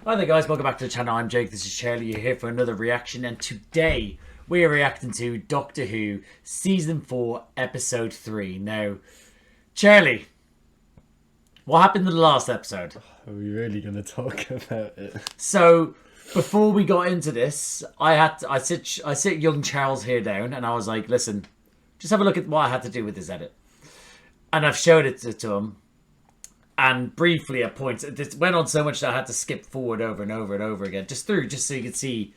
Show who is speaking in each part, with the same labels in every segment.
Speaker 1: Hi there guys, welcome back to the channel. I'm Jake, this is Charlie. You're here for another reaction, and today we are reacting to Doctor Who Season 4 Episode 3. Now, Charlie, what happened in the last episode?
Speaker 2: Are we really going to talk about it?
Speaker 1: So, before we got into this, I sit young Charles here down and I was like, listen, just have a look at what I had to do with this edit. And I've showed it to him. And briefly at points, it went on so much that I had to skip forward over and over and over again. Just so you could see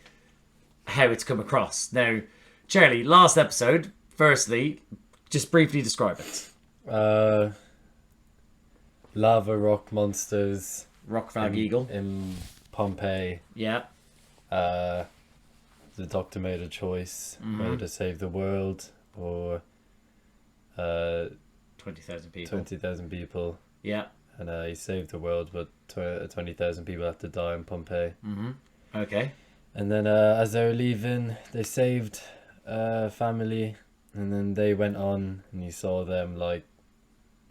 Speaker 1: how it's come across. Now, Charlie, last episode, firstly, just briefly describe it.
Speaker 2: Lava rock monsters.
Speaker 1: Rock Flag Eagle.
Speaker 2: In Pompeii.
Speaker 1: Yeah.
Speaker 2: The Doctor made a choice whether to save the world or
Speaker 1: 20,000 people.
Speaker 2: 20,000 people.
Speaker 1: Yeah.
Speaker 2: And he saved the world, but 20,000 people have to die in Pompeii.
Speaker 1: Okay.
Speaker 2: And then as they were leaving, they saved family, and then they went on, and you saw them like,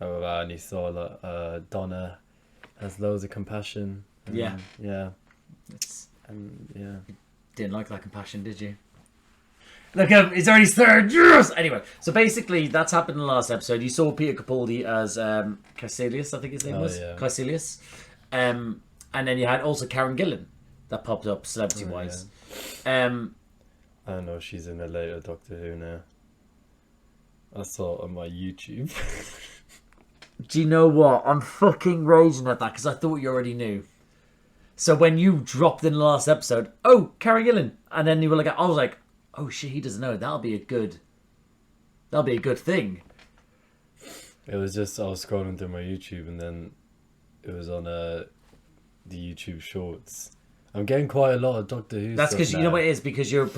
Speaker 2: and you saw like, Donna has loads of compassion. And,
Speaker 1: yeah. Didn't like that compassion, did you? Look, it's already third. Yes! Anyway, so basically that's happened in the last episode. You saw Peter Capaldi as Caecilius, I think his name was. Yeah. Caecilius. And then you had also Karen Gillan that popped up celebrity-wise.
Speaker 2: I don't know, she's in a later Doctor Who now. I saw it on my YouTube.
Speaker 1: Do you know what? I'm fucking raging at that because I thought you already knew. So when you dropped in the last episode, oh, Karen Gillan, and then you were like, I was like, oh shit, he doesn't know. That'll be a good thing.
Speaker 2: It was just, I was scrolling through my YouTube and then it was on the YouTube shorts. I'm getting quite a lot of Doctor Who.
Speaker 1: That's because you know what it is, because you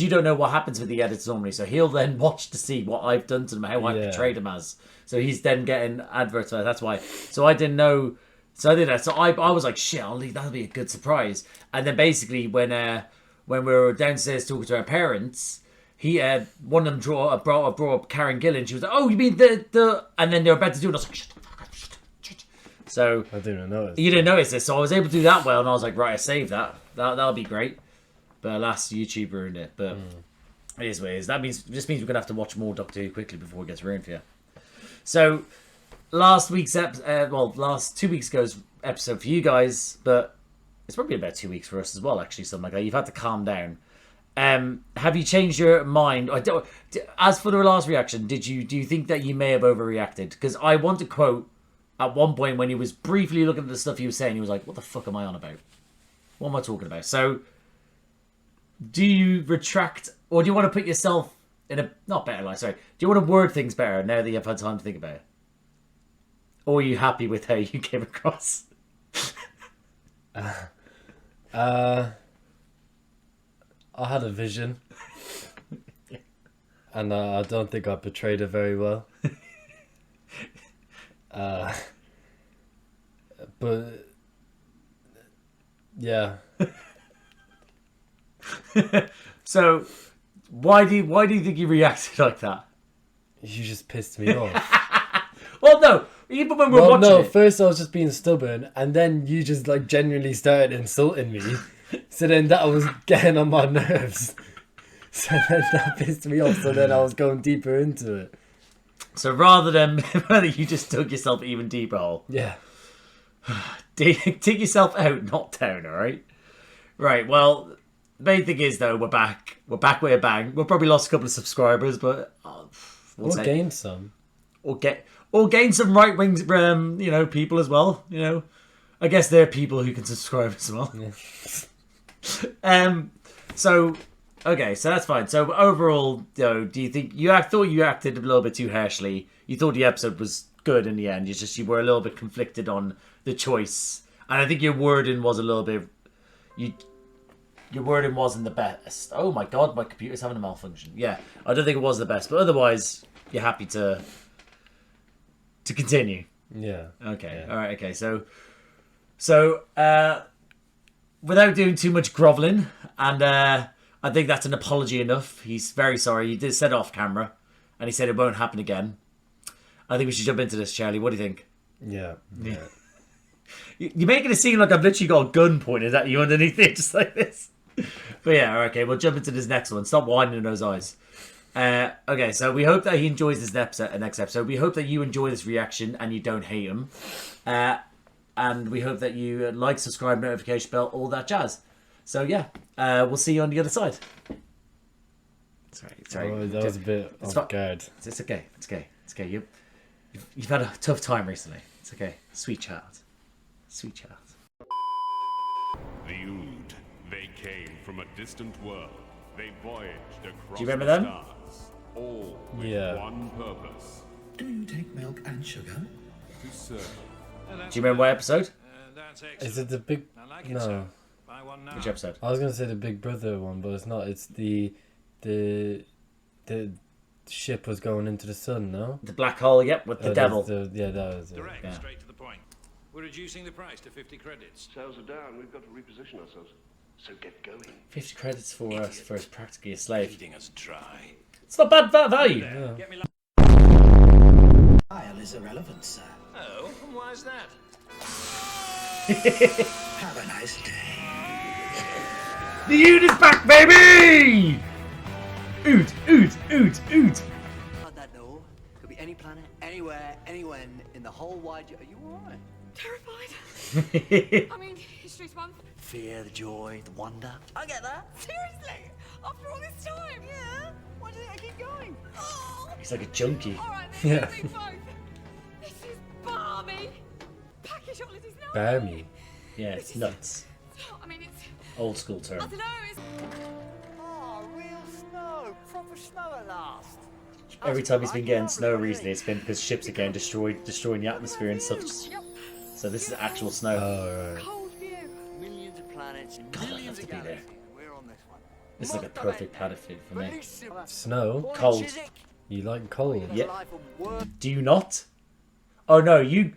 Speaker 1: don't know what happens with the edits normally. So he'll then watch to see what I've done to him, how I portrayed him as. So he's then getting adverts. That's why. So I didn't know. So I did that. So I was like, shit, that'll be a good surprise. And then basically when we were downstairs talking to our parents, he had one of them brought up Karen Gillan. She was like, "Oh, you mean the?" And then they were about to do it. I was like, "Shut." So
Speaker 2: I didn't notice.
Speaker 1: You didn't notice this, so I was able to do that well, and I was like, "Right, I saved that. That'll be great." But alas, YouTube ruined it. But it is what it is. This means we're gonna have to watch more Doctor Who quickly before it gets ruined for you. So last 2 weeks ago's episode for you guys, but it's probably about 2 weeks for us as well, actually, something like that. You've had to calm down. Have you changed your mind? As for the last reaction, do you think that you may have overreacted? Because I want to quote at one point when he was briefly looking at the stuff he was saying, he was like, what the fuck am I on about? What am I talking about? So, do you retract, or do you want to put yourself in a, not better light, sorry, do you want to word things better now that you've had time to think about it? Or are you happy with how you came across?
Speaker 2: I had a vision, and I don't think I portrayed it very well. But yeah.
Speaker 1: So, why do you think you reacted like that?
Speaker 2: You just pissed me off.
Speaker 1: Well, no. Even when we're watching it.
Speaker 2: First I was just being stubborn, and then you just like genuinely started insulting me. So then that was getting on my nerves. So then that pissed me off. So then I was going deeper into it.
Speaker 1: So rather than you just dug yourself even deeper hole.
Speaker 2: Yeah.
Speaker 1: Dig yourself out, not down, alright? Right, well, the main thing is though, we're back. We're back with a bang. We've probably lost a couple of subscribers, but
Speaker 2: we'll gain some.
Speaker 1: Or gain some right-wing, people as well. You know, I guess they're people who can subscribe as well. Yeah. So, okay, so that's fine. So overall, do you think I thought you acted a little bit too harshly? You thought the episode was good in the end. You were a little bit conflicted on the choice, and I think your wording was a little bit. Your wording wasn't the best. Oh my god, my computer's having a malfunction. Yeah, I don't think it was the best, but otherwise, you're happy to continue.
Speaker 2: Yeah.
Speaker 1: Okay.
Speaker 2: Yeah.
Speaker 1: All right. Okay. So, without doing too much groveling, and I think that's an apology enough. He's very sorry. He did said off camera, and he said it won't happen again. I think we should jump into this, Charlie. What do you think?
Speaker 2: Yeah.
Speaker 1: You're making it seem like I've literally got a gun pointed at you underneath it, just like this. But yeah, okay, we'll jump into this next one. Stop whining in those eyes. Okay, so we hope that he enjoys this next episode. We hope that you enjoy this reaction and you don't hate him. And we hope that you like, subscribe, notification bell, all that jazz. So yeah, we'll see you on the other side. Sorry.
Speaker 2: Oh, that was a bit off guard.
Speaker 1: It's okay. It's okay. You've had a tough time recently. It's okay. Sweet child.
Speaker 3: The Ood, they came from a distant world. They voyaged across
Speaker 1: Do you remember
Speaker 3: the
Speaker 1: them?
Speaker 3: stars, all with
Speaker 2: Yeah.
Speaker 3: one purpose:
Speaker 4: Do you take milk and sugar?
Speaker 3: to serve.
Speaker 1: Do you remember what episode?
Speaker 2: Is it the big? No,
Speaker 1: Which episode?
Speaker 2: I was gonna say the Big Brother one, but it's not. It's the ship was going into the sun. No.
Speaker 1: The black hole. Yep, with the devil.
Speaker 2: Yeah, that was it.
Speaker 5: Direct,
Speaker 1: Yeah.
Speaker 5: straight to the point. We're reducing the price to 50 credits.
Speaker 6: Sales are down. We've got to reposition ourselves. So get going.
Speaker 1: 50 credits for us practically a slave.
Speaker 5: Feeding us dry.
Speaker 1: It's not bad value.
Speaker 5: Get me
Speaker 4: Style is irrelevant, sir.
Speaker 5: Oh, and why's that?
Speaker 4: Have a nice day.
Speaker 1: The Ood is back, baby! Ood.
Speaker 7: Like that door. Could be any planet, anywhere, anywhen in the whole wide. Are you alright?
Speaker 8: Terrified. I mean, history's one.
Speaker 7: Fear, the joy, the wonder. I get that.
Speaker 8: Seriously? After all this time?
Speaker 7: Yeah. Why do you think I keep going?
Speaker 8: Oh.
Speaker 1: He's like a junkie.
Speaker 8: All right, then.
Speaker 2: Yeah.
Speaker 8: Do both. This is balmy. Package holidays now.
Speaker 2: Barmy.
Speaker 1: Yeah, it's nuts.
Speaker 8: I mean, it's.
Speaker 1: Old school term.
Speaker 8: I don't know. It's.
Speaker 7: Oh, real snow. Proper snow at last.
Speaker 1: Every time he's been getting snow recently, it's been because ships are getting destroying the atmosphere and stuff. So this is actual snow.
Speaker 2: Oh right.
Speaker 8: Cold view.
Speaker 7: Millions of planets,
Speaker 1: God, I'd
Speaker 7: millions
Speaker 1: love
Speaker 7: of
Speaker 1: to be there.
Speaker 7: galaxies. We're on this one.
Speaker 1: This is like a perfect planet fit for me.
Speaker 2: Snow.
Speaker 1: Cold.
Speaker 2: You like cold?
Speaker 1: Yeah. Do you not? Oh no, you.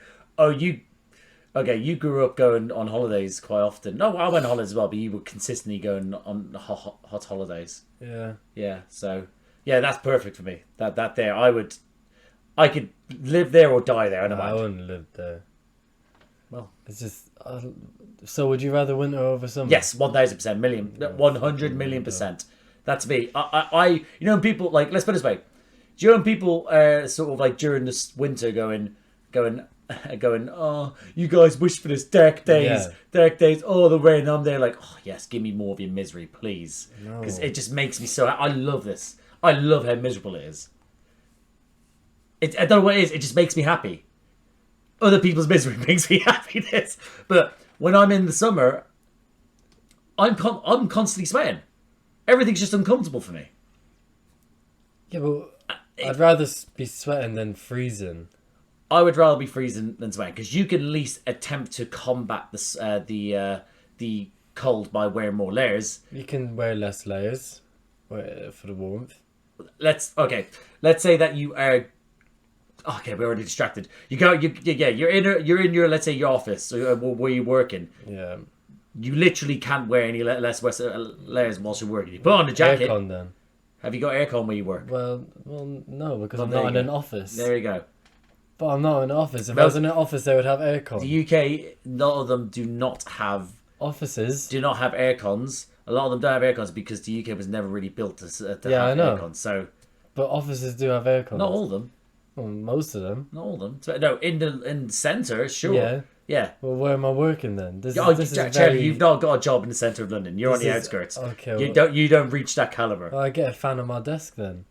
Speaker 1: Okay, you grew up going on holidays quite often. No, I went on holidays as well, but you were consistently going on hot holidays.
Speaker 2: Yeah.
Speaker 1: Yeah, so yeah, that's perfect for me. That there, I could live there or die there. I don't
Speaker 2: I
Speaker 1: mind.
Speaker 2: wouldn't live there.
Speaker 1: Well,
Speaker 2: It's just. So would you rather winter over summer?
Speaker 1: yes, 1,000%, 100 million %. That's me. I you know, when people like, let's put it this way. Do you know when people sort of like during this winter going, oh, you guys wish for this dark days. Oh, the rain. I'm there like, oh yes, give me more of your misery, please, because it just makes me so. I love this. I love how miserable it is. I don't know what it is. It just makes me happy. Other people's misery makes me happiness. But when I'm in the summer, I'm constantly sweating. Everything's just uncomfortable for me.
Speaker 2: Yeah, but I'd rather be sweating than freezing.
Speaker 1: I would rather be freezing than sweating because you can at least attempt to combat the cold by wearing more layers.
Speaker 2: You can wear less layers for the warmth.
Speaker 1: Let's say that you are. Okay, we're already distracted. You're in your, let's say, your office where you're working.
Speaker 2: Yeah.
Speaker 1: You literally can't wear any less layers whilst you're working. You put on a jacket.
Speaker 2: Aircon then.
Speaker 1: Have you got aircon where you work?
Speaker 2: Well, no, because I'm
Speaker 1: there
Speaker 2: not in
Speaker 1: you
Speaker 2: an
Speaker 1: go.
Speaker 2: office.
Speaker 1: There you go.
Speaker 2: But I'm not in an office. If
Speaker 1: No.
Speaker 2: I was in an office, they would have aircon.
Speaker 1: The UK, a lot of them do not have
Speaker 2: Offices.
Speaker 1: aircons. A lot of them don't have aircons because the UK was never really built to
Speaker 2: Yeah, I
Speaker 1: have
Speaker 2: know.
Speaker 1: aircons. So
Speaker 2: But offices do have aircon.
Speaker 1: not all of them.
Speaker 2: Well, most of them.
Speaker 1: Not all of them. So, no, in the centre, sure.
Speaker 2: Yeah.
Speaker 1: Yeah.
Speaker 2: Well, where am I working then? This
Speaker 1: Oh,
Speaker 2: is
Speaker 1: Charlie,
Speaker 2: very...
Speaker 1: you've not got a job in the centre of London. You're on
Speaker 2: This
Speaker 1: the
Speaker 2: is-
Speaker 1: outskirts.
Speaker 2: okay,
Speaker 1: You
Speaker 2: well-
Speaker 1: don't reach that calibre.
Speaker 2: Well, I get a fan on my desk then.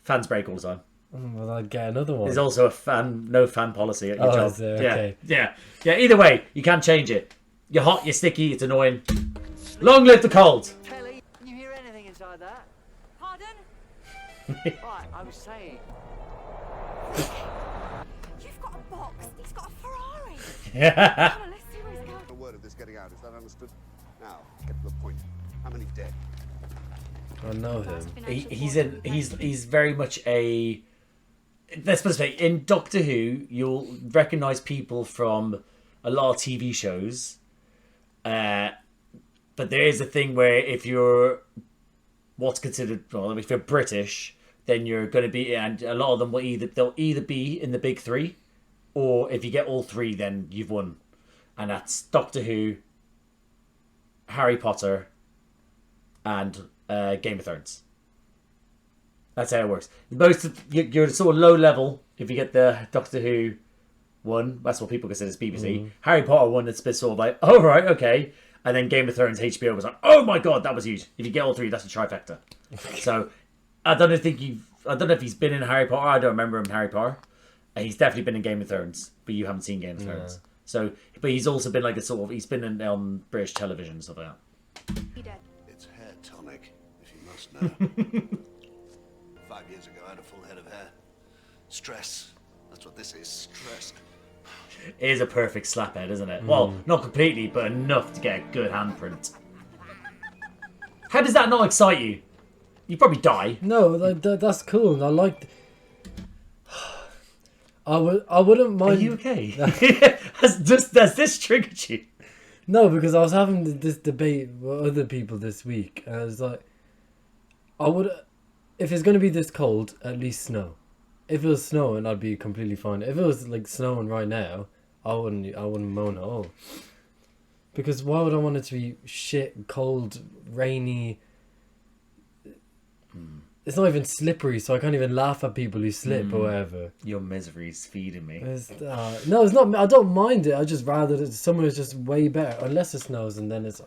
Speaker 1: Fans break all the time.
Speaker 2: Well, I'd get another one.
Speaker 1: There's also no fan policy at your
Speaker 2: Oh,
Speaker 1: job.
Speaker 2: is there?
Speaker 1: Yeah.
Speaker 2: Okay.
Speaker 1: Yeah. Either way, you can't change it. You're hot, you're sticky, it's annoying. Long live the cold.
Speaker 7: Telly, can you hear anything inside that?
Speaker 8: Pardon?
Speaker 7: Right, I was saying.
Speaker 8: You've got a box. He's got a Ferrari.
Speaker 1: Yeah.
Speaker 8: Come on, let's see where he's going.
Speaker 6: A word of this getting out. Is that understood? Now, get to the point. How many dead?
Speaker 2: I know him.
Speaker 1: He's very much a. Let's put it this way: in Doctor Who, you'll recognise people from a lot of TV shows, but there is a thing where if you're what's considered, well, if you're British, then you're going to be, and a lot of them they'll either be in the big three, or if you get all three, then you've won. and that's Doctor Who, Harry Potter, and Game of Thrones. That's how it works. You're sort of low level if you get the Doctor Who one. That's what people consider as BBC. Harry Potter one, it's a bit sort of like, oh right, okay. And then Game of Thrones, HBO was like, oh my god, that was huge. If you get all three, that's a trifecta. So I don't know if he's been in Harry Potter. I don't remember him in Harry Potter. He's definitely been in Game of Thrones, but you haven't seen Game of Thrones. So, but he's also been like a sort of, he's been in British television and stuff like that.
Speaker 6: It's hair tonic, if you must know. 5 years ago, I had a full head of hair. Stress. That's what this is. Stress.
Speaker 1: It is a perfect slaphead, isn't it? Well, not completely, but enough to get a good handprint. How does that not excite you? You probably die.
Speaker 2: No, like, that's cool. I like. I wouldn't mind.
Speaker 1: Are you okay? has this triggered you?
Speaker 2: No, because I was having this debate with other people this week, and I was like, if it's gonna be this cold, at least snow. If it was snowing, I'd be completely fine. If it was like snowing right now, I wouldn't moan at all. Because why would I want it to be shit, cold, rainy? It's not even slippery, so I can't even laugh at people who slip or whatever.
Speaker 1: Your misery's feeding me.
Speaker 2: No, it's not. I don't mind it. I just rather that somewhere is just way better. Unless it snows, and then it's.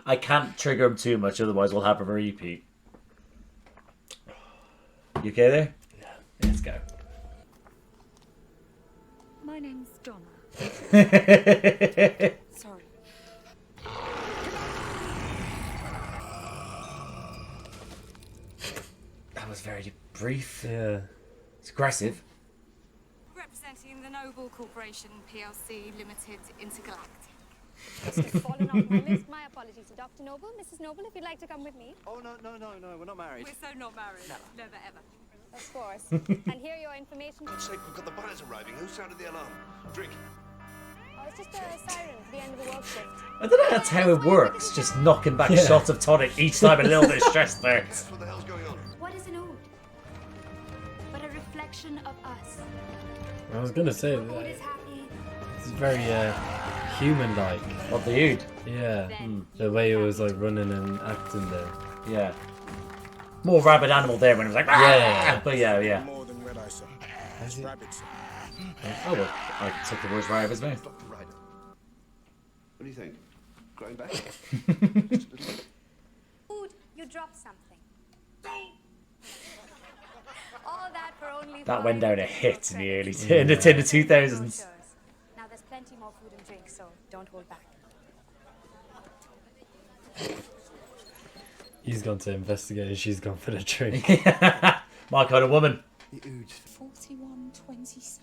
Speaker 1: I can't trigger him too much, otherwise we'll have a repeat. You okay there?
Speaker 2: Yeah.
Speaker 1: Let's go.
Speaker 8: My name's Donna. Sorry.
Speaker 1: That was very brief.
Speaker 2: Yeah.
Speaker 1: It's aggressive.
Speaker 8: Representing the Noble Corporation PLC Limited Intergalactic.
Speaker 9: Fallen off my list. My apologies to Dr. Noble. Mrs. Noble, if you'd like to come with me.
Speaker 7: Oh, no, we're not married.
Speaker 8: We're so not married. Never ever.
Speaker 9: Of course. And here are your information.
Speaker 6: For God's sake, we've got the buyers arriving. Who sounded the alarm? Drink.
Speaker 9: Oh, it's just a siren for the end of the work shift.
Speaker 1: I don't know that's how it works. Just knocking back shots of tonic each time a little bit stressed there.
Speaker 6: What the hell's going on?
Speaker 9: What is an ode? But a reflection of us.
Speaker 2: I was gonna say
Speaker 9: Ode
Speaker 2: that
Speaker 9: is happy.
Speaker 2: it's very human-like.
Speaker 1: What the dude?
Speaker 2: Yeah. The way it was like running and acting there.
Speaker 1: Yeah. More rabid animal there when it was like,
Speaker 2: Yeah.
Speaker 1: But yeah.
Speaker 10: More than red eye, sir. It's rabbit, sir.
Speaker 1: Oh, well, I took the words right out of his mouth.
Speaker 6: Dr. Ryder. What do you think? Growing back?
Speaker 9: Ode, you dropped something. All that for only
Speaker 1: That went down a hit in the early
Speaker 9: $5.
Speaker 1: in the 2000s.
Speaker 9: Now there's plenty more food and drink, so don't hold back.
Speaker 2: He's gone to investigate and she's gone for the drink.
Speaker 1: My kind of woman.
Speaker 8: 41:26.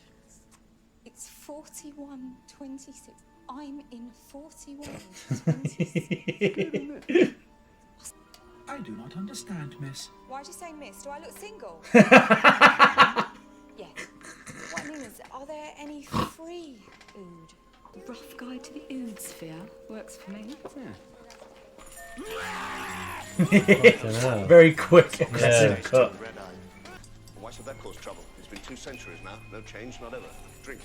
Speaker 8: It's 41:26. I'm in 41:26.
Speaker 4: I do not understand, miss.
Speaker 8: Why'd you say miss? Do I look single? Yeah. What I mean is, are there any free ood? Rough guide to the ood sphere works for me.
Speaker 1: Very quick, aggressive cut.
Speaker 6: Red eye. Why should that cause trouble? It's been 2 centuries now. No change, not ever. Drink.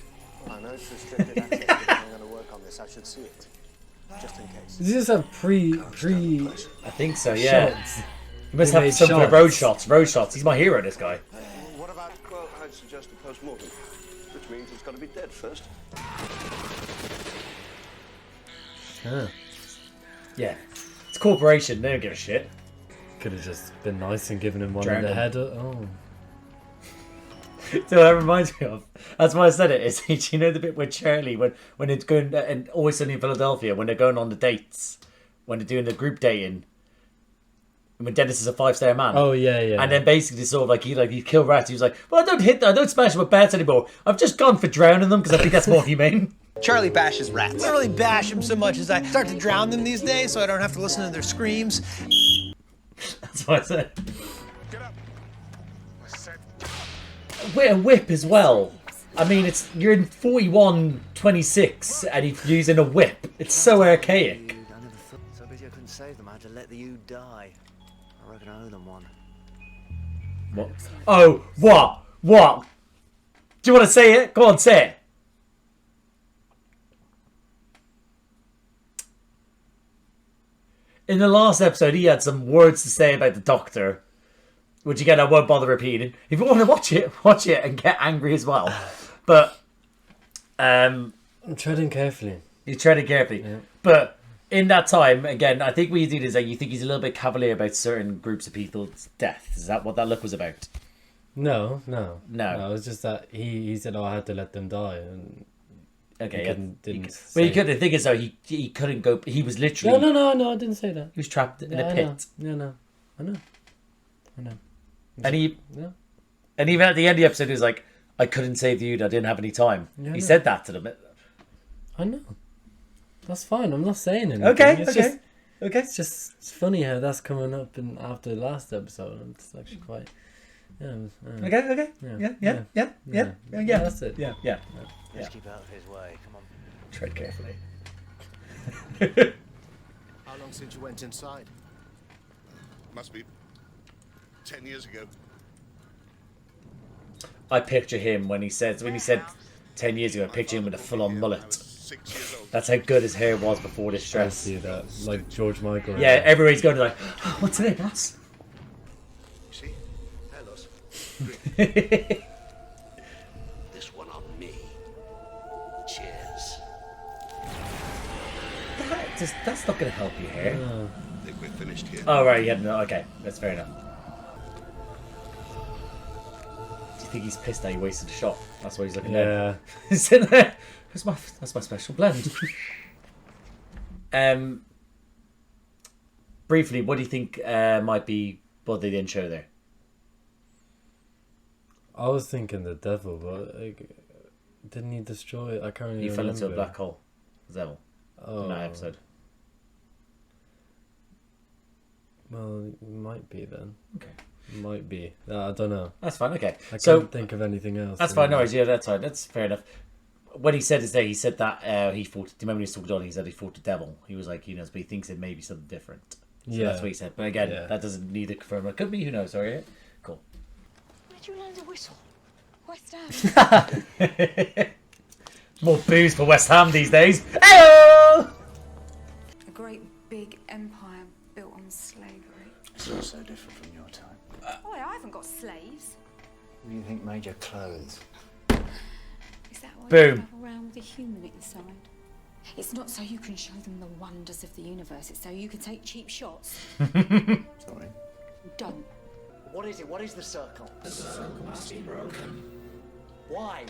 Speaker 10: I know it's restricted access, but I'm going to work on this. I should see it. Just in case.
Speaker 2: Does this have pre
Speaker 1: I think so, yeah.
Speaker 2: shots?
Speaker 1: He must
Speaker 2: He
Speaker 1: have
Speaker 2: made
Speaker 1: some
Speaker 2: shots.
Speaker 1: road shots. Road shots. He's my hero, this guy.
Speaker 6: What about, well, I'd suggest a post-mortem. Which means it's got to be dead first.
Speaker 2: Huh.
Speaker 1: Yeah. It's a corporation. They don't give a shit.
Speaker 2: Could have just been nice and given him one in
Speaker 1: Drowned
Speaker 2: the
Speaker 1: him.
Speaker 2: head. Oh.
Speaker 1: So that reminds me of. That's why I said it. Is do you know the bit with Charlie when it's going and Always Sunny in Philadelphia when they're going on the dates, when they're doing the group dating, and when Dennis is a 5-star man.
Speaker 2: Oh yeah.
Speaker 1: And then basically sort of like he killed rats. He was like, well, I don't smash them with bats anymore. I've just gone for drowning them because I think that's more humane.
Speaker 11: Charlie bashes rats. I don't really bash them so much as I start to drown them these days so I don't have to listen to their screams.
Speaker 1: That's what I said.
Speaker 10: Get up. I said,
Speaker 1: With a whip as well. I mean, you're in 41:26 and he's using a whip. It's so archaic.
Speaker 7: I never thought. So busy I couldn't save them. I had to let the ood die. I reckon I owe them one.
Speaker 1: What? Oh, what? What? Do you want to say it? Go on, say it. in the last episode, he had some words to say about the Doctor, which again I won't bother repeating. If you want to watch it and get angry as well. But
Speaker 2: I'm treading carefully.
Speaker 1: You're treading carefully.
Speaker 2: Yeah.
Speaker 1: But in that time, again, I think what you did is that you think he's a little bit cavalier about certain groups of people's deaths. Is that what that look was about?
Speaker 2: No.
Speaker 1: No.
Speaker 2: It was just that he said, "Oh, I had to let them die," and
Speaker 1: okay,
Speaker 2: didn't.
Speaker 1: Well, he could. The thing is, though, he couldn't go. He was literally.
Speaker 2: No, I didn't say that.
Speaker 1: He was trapped in a pit.
Speaker 2: No, I know.
Speaker 1: And and even at the end of the episode, he was like, "I couldn't save you. I didn't have any time."
Speaker 2: Yeah,
Speaker 1: he said that to them.
Speaker 2: I know. That's fine. I'm not saying anything.
Speaker 1: Okay.
Speaker 2: It's just it's funny how that's coming up after the last episode. It's actually quite. Yeah.
Speaker 1: Okay. Yeah.
Speaker 2: That's it.
Speaker 1: Yeah.
Speaker 10: Let's keep out of his way. Come on.
Speaker 1: Tread carefully.
Speaker 6: How long since you went inside? Must be 10 years ago.
Speaker 1: I picture him when he said 10 years ago. I picture him with a full-on mullet. That's how good his hair was before this
Speaker 2: I
Speaker 1: stress.
Speaker 2: see that, like George Michael.
Speaker 1: Yeah, everywhere he's going to like, oh, what's today, boss?
Speaker 6: See? Hellos. This one on me. Cheers.
Speaker 1: That's not going to help your hair.
Speaker 6: I think we're finished here.
Speaker 1: Oh, right, yeah, no, okay. That's fair enough. Do you think he's pissed that he wasted a shot? That's why he's looking there. He's sitting there. That's my special blend. Briefly, what do you think might be what they didn't show there?
Speaker 2: I was thinking the devil, but didn't he destroy it? I can't even
Speaker 1: He fell into a
Speaker 2: remember.
Speaker 1: black hole. The devil.
Speaker 2: Oh.
Speaker 1: In that episode.
Speaker 2: Well, it might be then.
Speaker 1: Okay.
Speaker 2: Might be. I don't know.
Speaker 1: That's fine, okay.
Speaker 2: I
Speaker 1: So
Speaker 2: can't think of anything else.
Speaker 1: That's fine, no worries. Yeah, that's fine. That's fair enough. When he said his day, he said that he fought. Do you remember when he was talking to Donnie? He said he fought the devil. He was like, but he thinks it may be something different. So that's what he said. But again, that doesn't need to confirm. It could be. Who knows? Sorry. Cool.
Speaker 8: Where'd you learn to whistle? West Ham.
Speaker 1: More booze for West Ham these days. Hey-o!
Speaker 8: A great big empire built on slavery.
Speaker 10: It's all so different from your time.
Speaker 8: Oh, I haven't got slaves.
Speaker 10: Who do you think made your clothes?
Speaker 8: Is that why
Speaker 1: Boom.
Speaker 8: you travel around with a human inside? It's not so you can show them the wonders of the universe. It's so you can take cheap shots.
Speaker 10: Sorry.
Speaker 8: Don't.
Speaker 10: What is it? What is the circle?
Speaker 4: The circle must be broken,
Speaker 10: Why?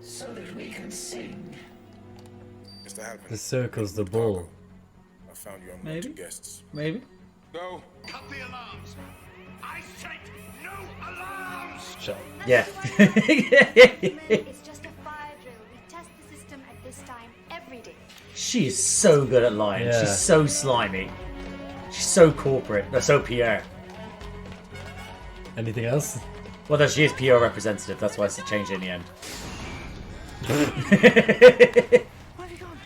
Speaker 4: so that we can sing.
Speaker 12: Mr. Halpin.
Speaker 2: The circle's the ball.
Speaker 12: I found you
Speaker 1: Maybe.
Speaker 12: unwanted guests.
Speaker 1: Maybe.
Speaker 12: Go.
Speaker 6: Cut the alarms. I said no alarms.
Speaker 1: Sure. Yeah.
Speaker 9: It's just a fire drill. We test the system at this time every day.
Speaker 1: She is so good at lying.
Speaker 2: Yeah.
Speaker 1: She's so slimy. She's so corporate. No, so PR.
Speaker 2: Anything else?
Speaker 1: Well, no, she is PR representative. That's why it's changed in the end.
Speaker 8: Where have you gone?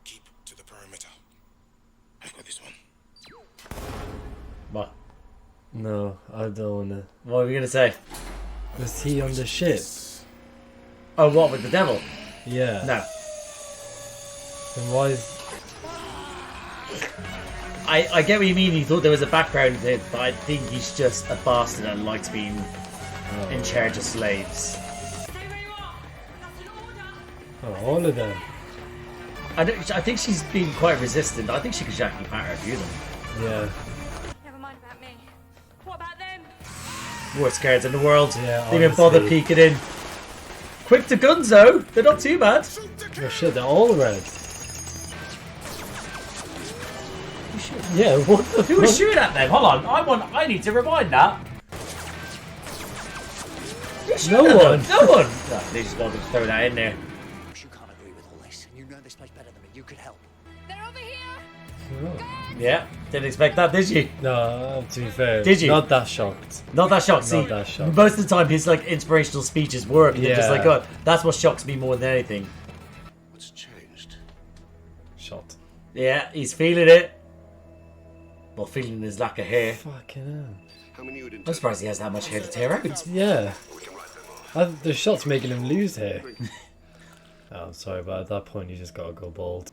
Speaker 12: Keep to the perimeter. I've got this one.
Speaker 1: What?
Speaker 2: No, I don't wanna.
Speaker 1: What were we going to say?
Speaker 2: Was he on the ship?
Speaker 1: Oh, what, with the devil?
Speaker 2: Yeah.
Speaker 1: No.
Speaker 2: Then why is...
Speaker 1: I get what you mean. You thought there was a background to it, but I think he's just a bastard and likes being in charge of slaves.
Speaker 2: Oh, all of them.
Speaker 1: I think she's been quite resistant. I think she could actually batter a few of them.
Speaker 2: Yeah.
Speaker 9: Never mind about me. What about them?
Speaker 1: Worst guards in the world.
Speaker 2: Yeah,
Speaker 1: They even bother
Speaker 2: honestly.
Speaker 1: peeking in. Quick to guns though. They're not too bad.
Speaker 2: Oh shit, they're all red. Yeah, what the
Speaker 1: Who was
Speaker 2: fuck?
Speaker 1: shooting at them? Hold on. I need to rewind that.
Speaker 2: No one.
Speaker 1: No one. Oh, they just wanted to throw that in there.
Speaker 10: You can't agree with all this, and you know this place better than me. You could help.
Speaker 9: They're over here.
Speaker 1: Yeah. Didn't expect that, did you?
Speaker 2: No, to be fair.
Speaker 1: Did you?
Speaker 2: Not that shocked.
Speaker 1: Not that shocked. See,
Speaker 2: Not that shocked.
Speaker 1: most of the time his like inspirational speeches work. They're just
Speaker 2: Yeah.
Speaker 1: like, God, that's what shocks me more than anything.
Speaker 6: What's changed?
Speaker 2: Shot.
Speaker 1: Yeah, he's feeling it. Well, feeling his lack of hair.
Speaker 2: Fucking hell.
Speaker 6: How many would
Speaker 1: I'm surprised he has that much hair to tear out.
Speaker 2: Yeah. The shot's making him lose hair. Oh, I'm sorry, but at that point you just gotta go bald.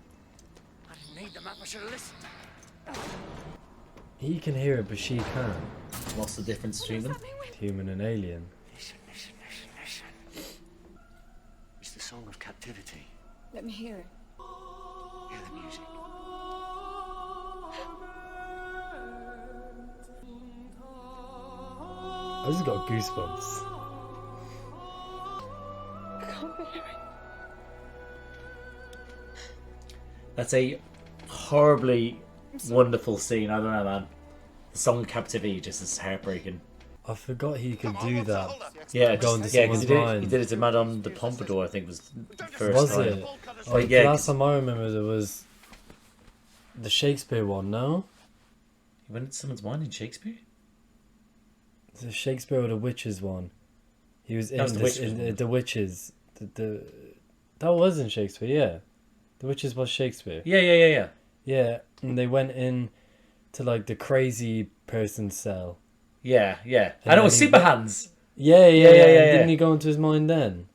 Speaker 10: I didn't need the map. I should have listened.
Speaker 2: He can hear it, but she can't.
Speaker 1: What's the difference between them?
Speaker 2: Human and alien.
Speaker 7: Listen. It's the song of captivity.
Speaker 8: Let me hear it.
Speaker 7: Hear the music.
Speaker 2: I just got goosebumps.
Speaker 8: I can't bear it.
Speaker 1: That's a horribly wonderful scene. I don't know, man. The song Captivity just is heartbreaking.
Speaker 2: I forgot he could do that.
Speaker 1: Yeah,
Speaker 2: Go into
Speaker 1: yeah, because
Speaker 2: someone's
Speaker 1: he did it to Madame de Pompadour, I think was the first
Speaker 2: Was
Speaker 1: time.
Speaker 2: it?
Speaker 1: But
Speaker 2: Like,
Speaker 1: yeah,
Speaker 2: the last time I remember there was the Shakespeare one, no?
Speaker 1: He went into someone's mind in Shakespeare?
Speaker 2: The Shakespeare or the Witches one. He was in,
Speaker 1: That was the
Speaker 2: this,
Speaker 1: Witches
Speaker 2: in
Speaker 1: one.
Speaker 2: the Witches. That was in Shakespeare, yeah. The Witches was Shakespeare.
Speaker 1: Yeah.
Speaker 2: Yeah, and they went in to like the crazy person's cell.
Speaker 1: Yeah.
Speaker 2: And
Speaker 1: I know,
Speaker 2: then
Speaker 1: it's Super Hands.
Speaker 2: Yeah.
Speaker 1: Yeah.
Speaker 2: Didn't he go into his mind then?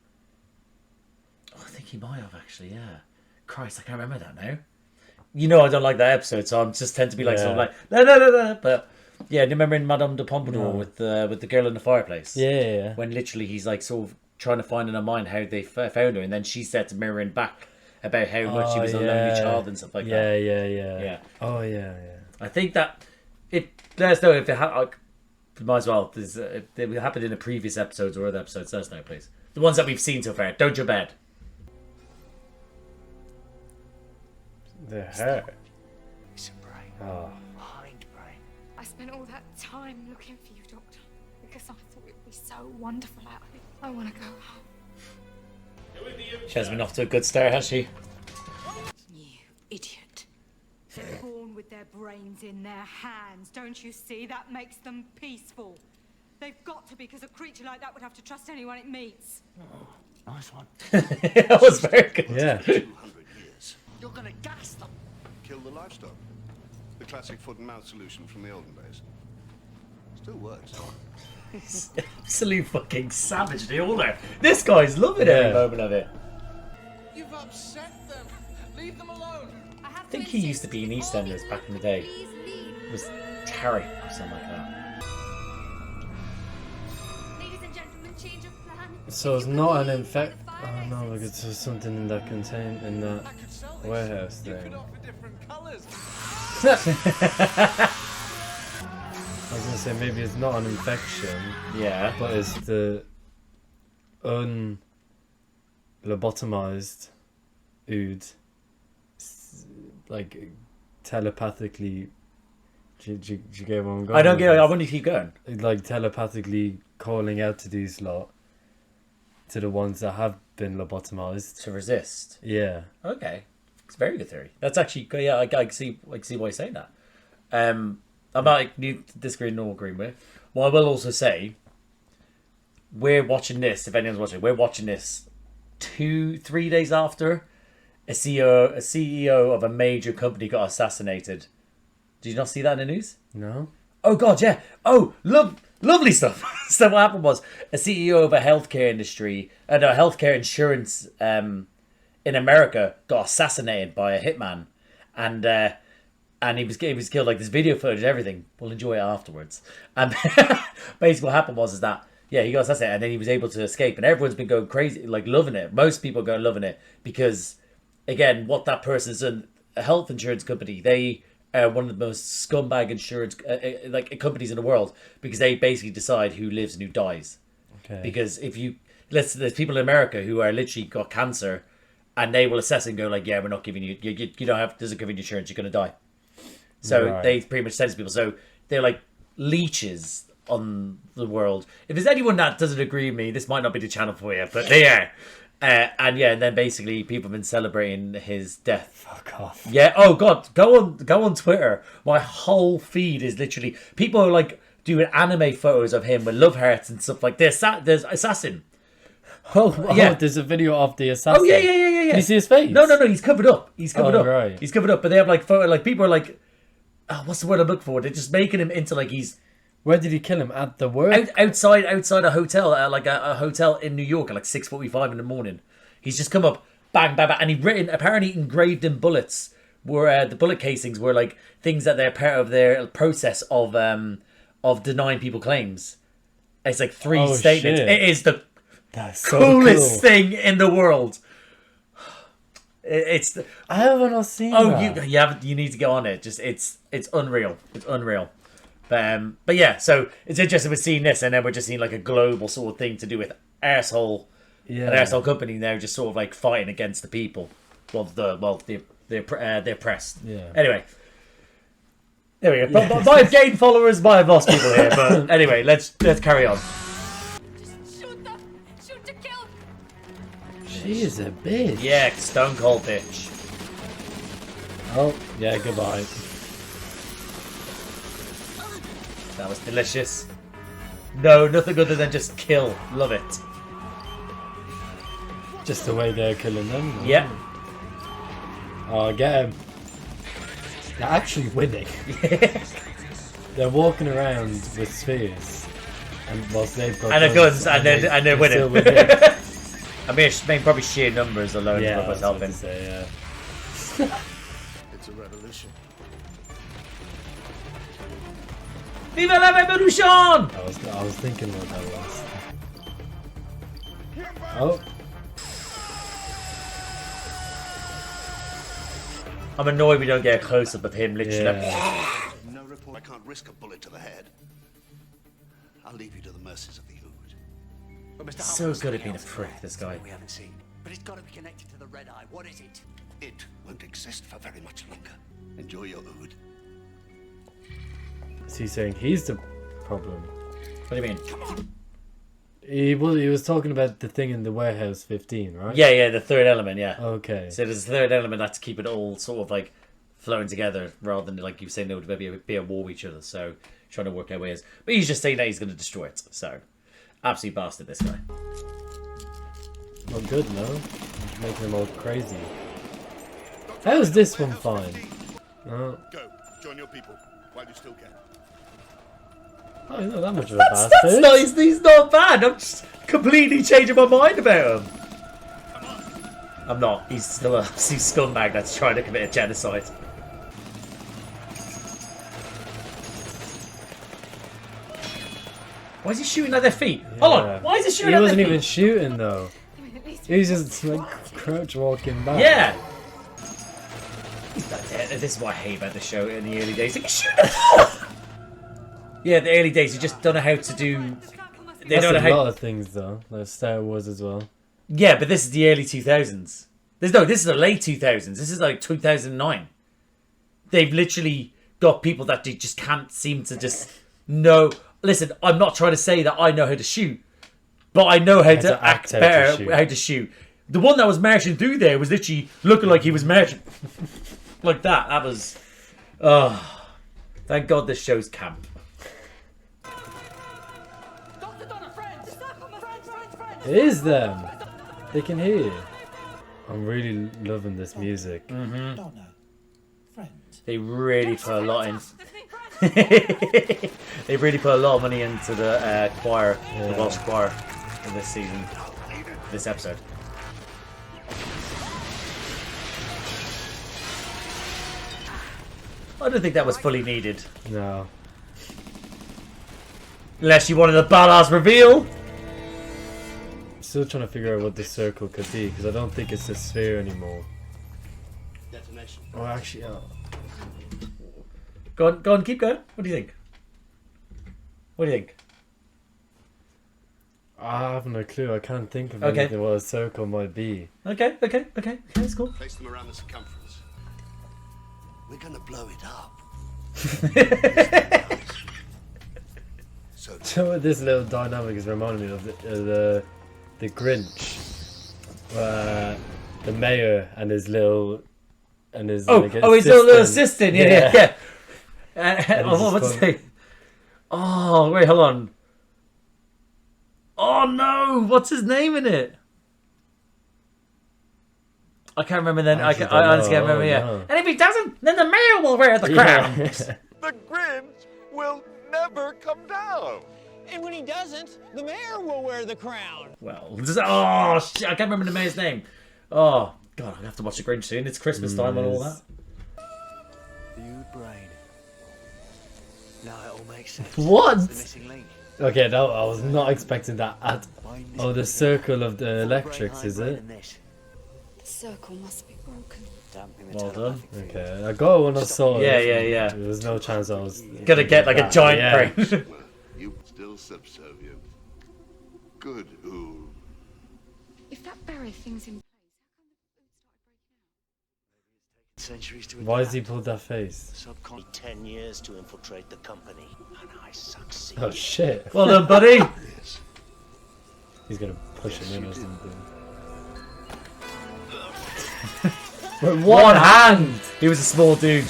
Speaker 1: Oh, I think he might have, actually, yeah. Christ, I can't remember that now. You know I don't like that episode, so I'm just tend to be like, sort of like, no. But yeah, do you remember in Madame de Pompadour with the girl in the fireplace?
Speaker 2: Yeah.
Speaker 1: When literally he's like sort of trying to find in her mind how they found her, and then she starts mirroring back about how much she was a lonely child and stuff like that.
Speaker 2: Yeah. Oh, yeah.
Speaker 1: I think that let us know if it might as well. If it happened in the previous episodes or other episodes. Let us know, please. The ones that we've seen so far. Don't jump ahead.
Speaker 2: The hair.
Speaker 7: Listen, Brain.
Speaker 2: Oh.
Speaker 7: Behind Brain.
Speaker 8: I spent all that time looking for you, Doctor, because I thought it would be so wonderful out here. I want to go home.
Speaker 1: She hasn't been off to a good start, has she?
Speaker 13: You idiot. They're born with their brains in their hands. Don't you see? That makes them peaceful. They've got to be, because a creature like that would have to trust anyone it meets.
Speaker 7: Nice one.
Speaker 1: That was very good.
Speaker 2: Yeah.
Speaker 6: 200 years.
Speaker 7: You're gonna gas them.
Speaker 6: Kill the livestock. The classic foot and mouth solution from the olden days. Still works.
Speaker 1: Absolute fucking savage, the order. This guy's loving every moment of it.
Speaker 11: You've upset them. Leave them alone.
Speaker 1: I think he used to be in EastEnders back in the day. It was Terry or something like that.
Speaker 9: Ladies and gentlemen, change of plan.
Speaker 2: So it's not an infect. Oh no, look, it's just something in that in that warehouse thing. I was gonna say maybe it's not an infection.
Speaker 1: Yeah.
Speaker 2: But it's the unlobotomized ood, like telepathically. Do you get where I'm going?
Speaker 1: I don't get it. I want you to keep going.
Speaker 2: Like telepathically calling out to these lot, to the ones that have been lobotomized
Speaker 1: to resist.
Speaker 2: Yeah.
Speaker 1: Okay, it's a very good theory. That's actually I can see why you're saying that. I'm not disagreeing nor agreeing with. Well, I will also say, we're watching this. If anyone's watching, we're watching this 2-3 days after a CEO of a major company got assassinated. Did you not see that in the news?
Speaker 2: No.
Speaker 1: Oh God, yeah. Oh, lovely stuff. So what happened was a CEO of a healthcare industry, healthcare insurance in America got assassinated by a hitman, and he was killed. Like, this video footage and everything. We'll enjoy it afterwards. And basically what happened was that he got assassinated, and then he was able to escape, and everyone's been going crazy, like loving it. Most people go loving it because, again, what that person's done, a health insurance company, they are one of the most scumbag insurance companies in the world, because they basically decide who lives and who dies.
Speaker 2: Okay.
Speaker 1: Because there's people in America who are literally got cancer, and they will assess and go like, yeah, we're not giving you don't have, doesn't give you insurance, you're going to die. So they pretty much sentence people. So they're like leeches on the world. If there's anyone that doesn't agree with me, this might not be the channel for you, but they are. And then basically people have been celebrating his death.
Speaker 2: Fuck off.
Speaker 1: Yeah. Oh God. Go on Twitter. My whole feed is literally people are like doing anime photos of him with love hearts and stuff like this. There's Assassin.
Speaker 2: Oh yeah. There's a video of the assassin.
Speaker 1: Oh yeah.
Speaker 2: Can you see his face?
Speaker 1: No. He's covered up. He's covered up.
Speaker 2: Right.
Speaker 1: He's covered up. But they have like photo. Like people are like, oh, what's the word I'm looking for? They're just making him into like he's.
Speaker 2: Where did he kill him? At the work?
Speaker 1: Outside a hotel, like a hotel in New York at like 6:45 in the morning. He's just come up, bang, bang, bang, and apparently engraved in bullets were the bullet casings were like things that they're part of their process of denying people claims. It's like 3 statements.
Speaker 2: Shit.
Speaker 1: It is the
Speaker 2: That's so
Speaker 1: coolest
Speaker 2: cool.
Speaker 1: thing in the world. It's
Speaker 2: I haven't seen that.
Speaker 1: you need to go on it. Just it's unreal. It's unreal. But yeah, so it's interesting we're seeing this, and then we're just seeing like a global sort of thing to do with arsehole, an arsehole company now just sort of like fighting against the people. They're oppressed.
Speaker 2: Yeah.
Speaker 1: Anyway, there we go. But I've gained followers, but I've lost people here. But anyway, let's carry on.
Speaker 9: Shoot them! Shoot to kill!
Speaker 2: She is a bitch.
Speaker 1: Yeah, stone cold bitch.
Speaker 2: Oh, yeah, goodbye.
Speaker 1: That was delicious. No, nothing other than just kill. Love it.
Speaker 2: Just the way they're killing them.
Speaker 1: Yep.
Speaker 2: Oh, get him. They're actually winning. They're walking around with spheres. And whilst they've got
Speaker 1: guns, and they're winning.
Speaker 2: still winning.
Speaker 1: I mean, probably sheer numbers alone
Speaker 2: Yeah,
Speaker 1: was
Speaker 2: I was about
Speaker 1: helping.
Speaker 2: to say, yeah.
Speaker 12: It's a revolution.
Speaker 1: Viva la revolution!
Speaker 2: I was thinking what that was. Oh.
Speaker 1: I'm annoyed we don't get a close-up of him literally.
Speaker 6: No report. I can't risk a bullet to the head. I'll leave you to the mercies of the Ood.
Speaker 7: But Mr.
Speaker 1: So
Speaker 7: Hartman's
Speaker 1: good at
Speaker 7: something
Speaker 1: being a
Speaker 7: else
Speaker 1: prick, this guy.
Speaker 7: we haven't seen. But it's got to be connected to the Red Eye. What is it?
Speaker 6: It won't exist for very much longer. Enjoy your Ood.
Speaker 2: Is he saying he's the problem?
Speaker 1: What do you mean?
Speaker 6: Come on.
Speaker 2: He was talking about the thing in the warehouse 15, right?
Speaker 1: Yeah, the third element, yeah.
Speaker 2: Okay.
Speaker 1: So there's a third element that's keep it all sort of like flowing together rather than like you saying they would maybe be at war with each other. So trying to work out ways. But he's just saying that he's going to destroy it. So absolute bastard, this guy.
Speaker 2: Not good, no? He's making them all crazy. How is this one fine? Oh.
Speaker 12: Go, join your people while you still can.
Speaker 2: Oh, he's not that much of a
Speaker 1: That's
Speaker 2: bastard.
Speaker 1: nice. He's not bad. I'm just completely changing my mind about him. I'm not. He's still a scumbag that's trying to commit a genocide. Why is he shooting at their feet?
Speaker 2: Yeah.
Speaker 1: Hold on. Why is he shooting
Speaker 2: He
Speaker 1: at their
Speaker 2: wasn't
Speaker 1: feet?
Speaker 2: even shooting though. He was just like crouch walking back.
Speaker 1: Yeah. This is what I hate about the show in the early days. Like, shoot at Yeah, the early days, you just don't know how to do. They
Speaker 2: That's
Speaker 1: don't know
Speaker 2: a
Speaker 1: how.
Speaker 2: lot of things though, like Star Wars as well.
Speaker 1: Yeah, but this is the early 2000s. This is the late 2000s. This is like 2009. They've literally got people that they just can't seem to just know. Listen, I'm not trying to say that I know how to shoot, but I know how to act better how to shoot. The one that was marching through there was literally looking like he was marching like that. That was. Oh, thank God this show's camp.
Speaker 2: It is them. They can hear you. I'm really loving this music.
Speaker 1: Mm-hmm.
Speaker 4: Donna, friend.
Speaker 1: They really put a lot in. They really put a lot of money into the choir, the Welsh choir, in this season, this episode. I don't think that was fully needed.
Speaker 2: No.
Speaker 1: Unless you wanted a badass reveal.
Speaker 2: Still trying to figure out what the circle could be because I don't think it's a sphere anymore.
Speaker 6: Detonation.
Speaker 2: Oh, actually,
Speaker 1: Go on, keep going. What do you think? What do you think?
Speaker 2: I have no clue. I can't think of
Speaker 1: Okay.
Speaker 2: anything what a circle might be.
Speaker 1: Okay, that's cool.
Speaker 6: Place them around the circumference. We're gonna blow it up. So
Speaker 2: So what this little dynamic is reminding me of the Grinch, the mayor and his little his
Speaker 1: his little assistant. Yeah. What's his name? Oh wait, hold on. Oh no, what's his name in it? I can't remember then. I honestly can't remember. Yeah.
Speaker 2: No.
Speaker 1: And if he doesn't, then the mayor will wear the crown.
Speaker 14: The Grinch will never come down.
Speaker 11: And when he doesn't, the mayor will wear the crown.
Speaker 1: Well, oh shit, I can't remember the mayor's name. Oh god, I have to watch the Grinch soon. It's Christmas time and all that.
Speaker 7: The Ood brain. Now it all makes sense.
Speaker 2: What?
Speaker 7: It's the missing link.
Speaker 2: Okay, I was not expecting that at. Oh, the circle of the electrics, is it?
Speaker 8: The circle must be broken.
Speaker 2: Well done. Okay, I got it when I saw it.
Speaker 1: Yeah.
Speaker 2: There was no chance I was
Speaker 1: Gonna get like a giant brain.
Speaker 6: You still subservient. Good, Ood.
Speaker 8: If that berry thing's in
Speaker 7: Centuries to
Speaker 2: Why has he pulled that face?
Speaker 10: Subcon 10 years to infiltrate the company, and I succeed.
Speaker 2: Oh shit.
Speaker 1: Well done, buddy.
Speaker 2: He's gonna push him in or something. With
Speaker 1: one hand! He was a small dude.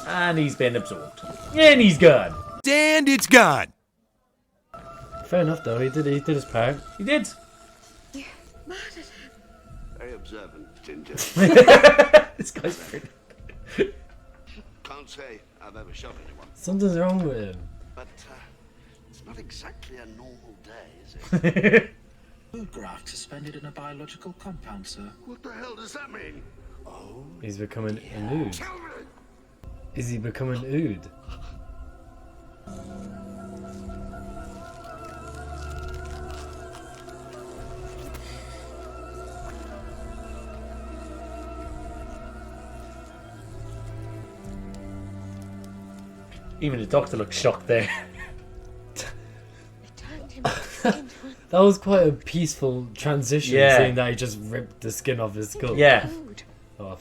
Speaker 1: And he's been absorbed. And he's gone.
Speaker 14: And it's gone.
Speaker 2: Fair enough though, he did his part.
Speaker 1: He did.
Speaker 8: You murdered him.
Speaker 6: Very observant, Ginger.
Speaker 1: This guy's pretty.
Speaker 6: Can't say I've ever shot anyone.
Speaker 2: Something's wrong with him.
Speaker 6: But it's not exactly a normal day, is it?
Speaker 15: Food graft suspended in a biological compound, sir.
Speaker 6: What the hell does that mean? Oh,
Speaker 2: He's becoming an Ood. Is he becoming Ood?
Speaker 1: Even the doctor looks shocked there.
Speaker 2: That was quite a peaceful transition,
Speaker 1: Yeah.
Speaker 2: seeing that he just ripped the skin off his skull.
Speaker 1: Yeah.
Speaker 2: Oh.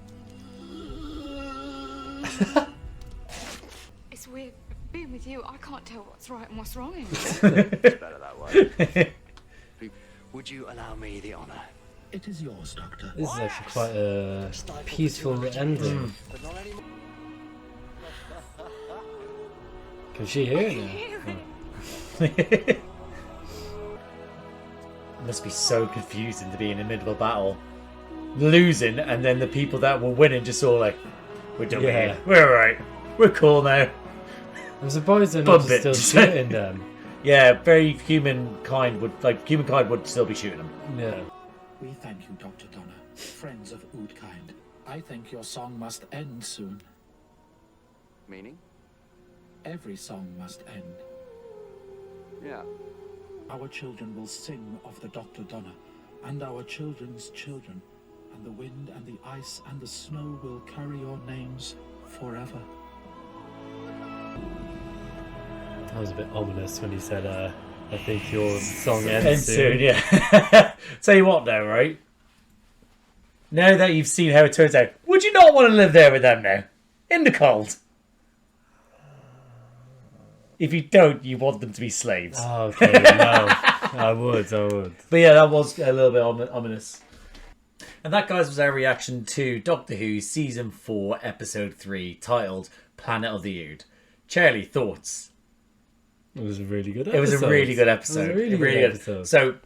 Speaker 8: It's weird being with you. I can't tell what's right and what's wrong.
Speaker 7: It's better that way. Would you allow me the honour?
Speaker 15: It is yours, Doctor.
Speaker 2: This is actually quite a peaceful ending.
Speaker 7: But not anymore.
Speaker 2: Can she hear it now?
Speaker 1: Must be so confusing to be in the middle of a battle, losing, and then the people that were winning just all like, we're done
Speaker 2: Yeah.
Speaker 1: here. We're alright. We're cool now.
Speaker 2: I'm surprised they're not
Speaker 1: Bump it.
Speaker 2: just still shooting them.
Speaker 1: Yeah, very humankind would still be shooting them.
Speaker 2: Yeah.
Speaker 15: We thank you, Dr. Donna, friends of Oodkind. I think your song must end soon.
Speaker 7: Meaning?
Speaker 15: Every song must end.
Speaker 7: Yeah.
Speaker 15: Our children will sing of the Dr. Donna, and our children's children, and the wind and the ice and the snow will carry your names forever.
Speaker 2: That was a bit ominous when he said, I think your song
Speaker 1: Ends
Speaker 2: ends
Speaker 1: soon,
Speaker 2: soon.
Speaker 1: yeah. Tell you what though, right? Now that you've seen how it turns out, would you not want to live there with them now? In the cold? If you don't, you want them to be slaves.
Speaker 2: Oh, okay, no. I would.
Speaker 1: But yeah, that was a little bit ominous. And that, guys, was our reaction to Doctor Who Season 4, Episode 3, titled Planet of the Ood. Charlie, thoughts?
Speaker 2: It was a really good episode.
Speaker 1: It was a really good episode.
Speaker 2: It was a really good episode.
Speaker 1: So,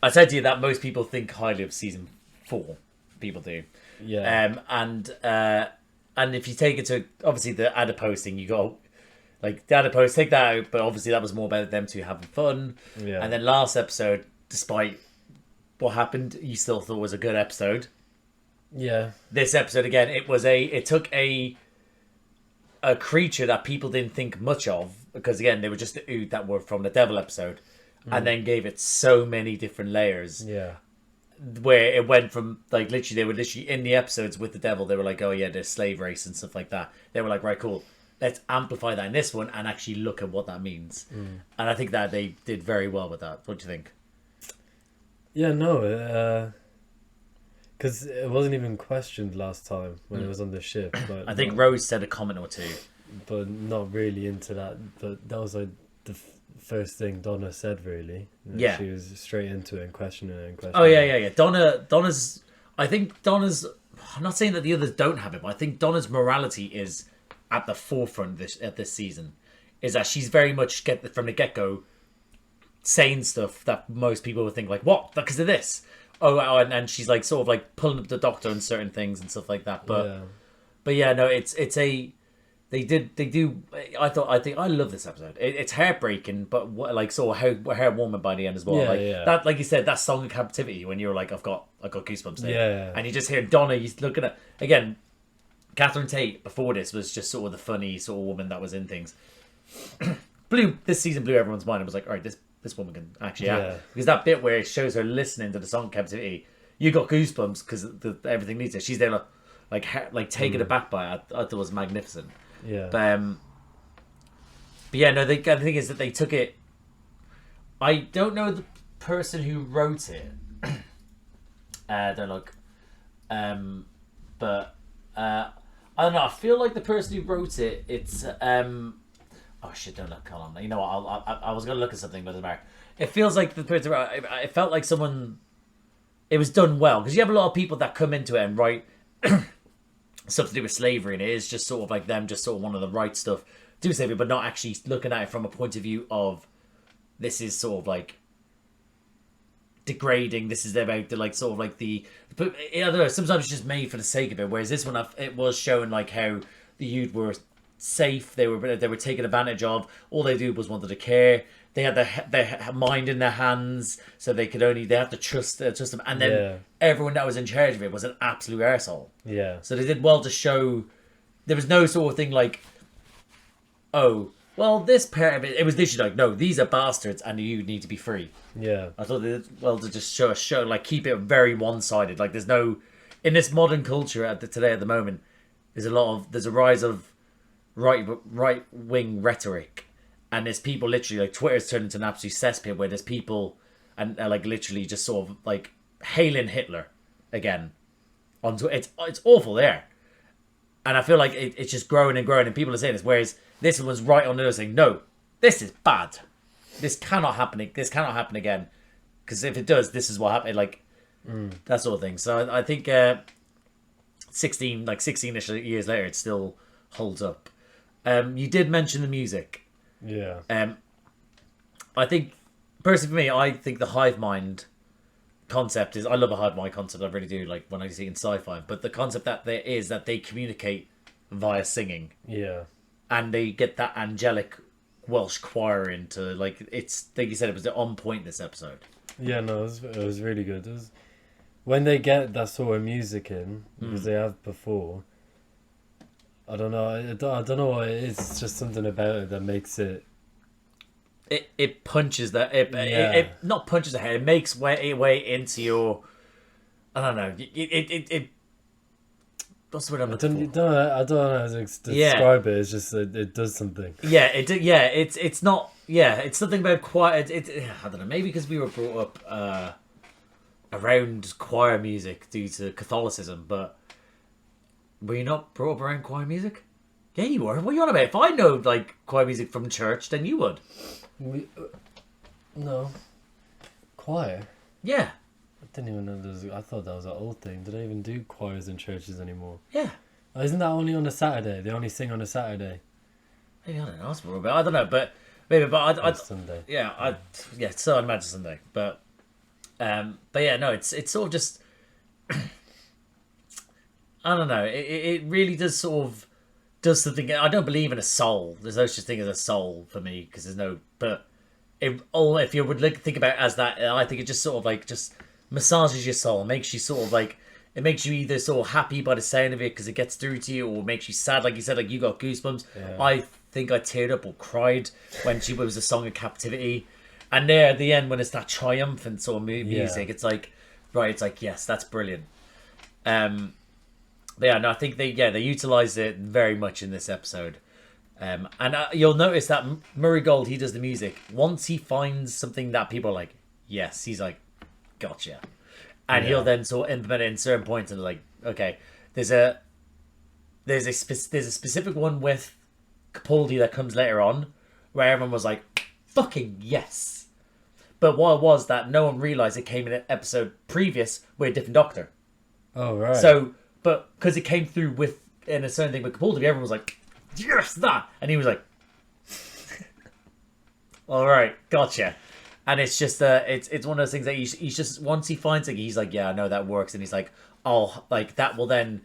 Speaker 1: I said to you that most people think highly of Season 4. People do.
Speaker 2: Yeah.
Speaker 1: And if you take it to, obviously, the adipose thing, you go... Like, the adipose, take that out, but obviously that was more about them two having fun.
Speaker 2: Yeah.
Speaker 1: And then last episode, despite what happened, you still thought it was a good episode.
Speaker 2: Yeah.
Speaker 1: This episode, again, it took a creature that people didn't think much of, because, again, they were just the Ood that were from the Devil episode, and then gave it so many different layers.
Speaker 2: Yeah.
Speaker 1: Where it went from, like, literally, they were literally in the episodes with the Devil, they were like, oh, yeah, there's slave race and stuff like that. They were like, right, cool. Let's amplify that in this one and actually look at what that means. And I think that they did very well with that. What do you think?
Speaker 2: Yeah, no, because it wasn't even questioned last time when it was on the ship. But
Speaker 1: I think Rose said a comment or two.
Speaker 2: But not really into that. But that was like the first thing Donna said, really.
Speaker 1: Yeah.
Speaker 2: She was straight into it and questioning it and questioning
Speaker 1: Oh, yeah. Donna's... I think Donna's... I'm not saying that the others don't have it, but I think Donna's morality is... at the forefront of this season, is that she's very much from the get-go saying stuff that most people would think like, what, because of this, and she's like sort of like pulling up the Doctor on certain things and stuff like that. But yeah, no, I love this episode. It's heartbreaking, but like sort of heartwarming by the end as well. That, like you said, that song of captivity when you were like, I got goosebumps there.
Speaker 2: Yeah.
Speaker 1: And you just hear Donna, you look at it again. Catherine Tate before this was just sort of the funny sort of woman that was in things. This season blew everyone's mind. It was like, all right, this woman can actually act. Because that bit where it shows her listening to the song Captivity, you got goosebumps because everything needs it. She's there like taken aback by it. I thought it was magnificent.
Speaker 2: Yeah.
Speaker 1: But yeah, no. The thing is that they took it. I don't know the person who wrote it. Don't look. But I don't know. I feel like the person who wrote it. It's oh shit! Don't look. Hold on. You know what? I was gonna look at something, but it doesn't matter. It feels like the person. It felt like someone. It was done well because you have a lot of people that come into it and write stuff to do with slavery, and it is just sort of like them, just sort of one of the right stuff to do with slavery, but not actually looking at it from a point of view of this is sort of like degrading. This is about the like sort of like the. But I don't know. Sometimes it's just made for the sake of it. Whereas this one, it was showing like how the youth were safe. They were taken advantage of. All they do was wanted to care. They had their mind in their hands, so they had to trust them. And then everyone that was in charge of it was an absolute arsehole.
Speaker 2: Yeah.
Speaker 1: So they did well to show. There was no sort of thing like, oh, well, this part of it. It was literally like, no, these are bastards, and you need to be free.
Speaker 2: Yeah.
Speaker 1: I thought they did well to just show like keep it very one-sided. Like there's no in this modern culture today at the moment. There's a rise of right wing rhetoric. And there's people literally like Twitter's turned into an absolute cesspit where there's people and like literally just sort of like hailing Hitler again on Twitter. It's awful there, and I feel like it's just growing and growing, and people are saying this. Whereas this one's right on the nose saying, "No, this is bad. This cannot happen. This cannot happen again. Because if it does, this is what happened." Like that sort of thing. So I think 16-ish years later, it still holds up. You did mention the music.
Speaker 2: Yeah.
Speaker 1: I think, personally for me, I think the hive mind concept is... I love a hive mind concept, I really do, like when I see it in sci-fi. But the concept that there is that they communicate via singing.
Speaker 2: Yeah.
Speaker 1: And they get that angelic Welsh choir into, like, it's... Like you said, it was on point this episode.
Speaker 2: Yeah, no, it was really good. It was, when they get that sort of music in, because they have before... I don't know. I don't know what it is. It's just something about it that makes it.
Speaker 1: It punches that. It not punches the head. It makes way into your. I don't know. It what's the word I'm looking for?
Speaker 2: I don't know how to describe it. It's just it does something.
Speaker 1: Yeah. It's not. Yeah. It's something about choir. I don't know. Maybe because we were brought up around choir music due to Catholicism, but. Were you not brought up around choir music? Yeah, you were. What are you on about? If I know like choir music from church, then you would.
Speaker 2: No. Choir?
Speaker 1: Yeah.
Speaker 2: I didn't even know there was... I thought that was an old thing. Do they even do choirs in churches anymore?
Speaker 1: Yeah.
Speaker 2: Oh, isn't that only on a Saturday? They only sing on a Saturday.
Speaker 1: Maybe, I don't know. I don't know, but maybe, but I
Speaker 2: Sunday.
Speaker 1: Yeah, so I'd imagine Sunday, but yeah, no, it's sort of just. I don't know. It really does sort of does something. I don't believe in a soul. There's no such thing as a soul for me because there's no. But if you would think about it as that, I think it just sort of like just massages your soul, makes you sort of like it makes you either sort of happy by the sound of it because it gets through to you, or makes you sad, like you said, like you got goosebumps.
Speaker 2: Yeah.
Speaker 1: I think I teared up or cried when she was a song of captivity, and there at the end when it's that triumphant sort of music, it's like right, it's like yes, that's brilliant. But yeah, no, I think they utilised it very much in this episode. And you'll notice that Murray Gold, he does the music. Once he finds something that people are like, yes, he's like, gotcha. And he'll then sort of implement it in certain points and like, okay, there's a specific one with Capaldi that comes later on where everyone was like, fucking yes. But what it was that no one realised it came in an episode previous with a different Doctor.
Speaker 2: Oh, right.
Speaker 1: So... But because it came through in a certain thing with Capaldi, everyone was like, yes, that. And he was like, all right, gotcha. And it's just, it's one of those things that he's just, once he finds it, he's like, yeah, I know that works. And he's like, oh, like that will then,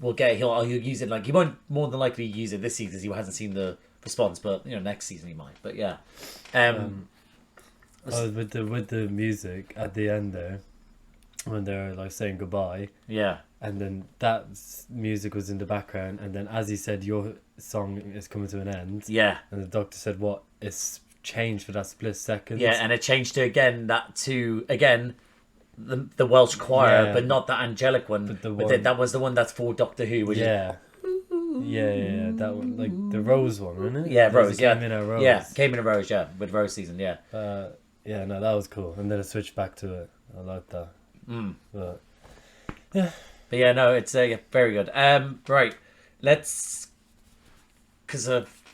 Speaker 1: he'll use it. Like he won't more than likely use it this season because he hasn't seen the response. But, next season he might. But yeah.
Speaker 2: With the music at the end there. when they're like saying goodbye.
Speaker 1: Yeah.
Speaker 2: And then that music was in the background, and then as he said, your song is coming to an end.
Speaker 1: Yeah.
Speaker 2: And the doctor said, "What? It's changed for that split second."
Speaker 1: Yeah, and it changed to the Welsh choir, but not the angelic one. But that was the one that's for Doctor Who. Which
Speaker 2: yeah. Yeah, that one, like the Rose one, wasn't it?
Speaker 1: Yeah, Rose. Yeah,
Speaker 2: came in a Rose.
Speaker 1: Yeah, came in a Rose. Yeah, with Rose season. Yeah.
Speaker 2: Yeah, no, that was cool, and then it switched back to it. I like that. But yeah.
Speaker 1: But yeah, no, it's very good. Right, let's, because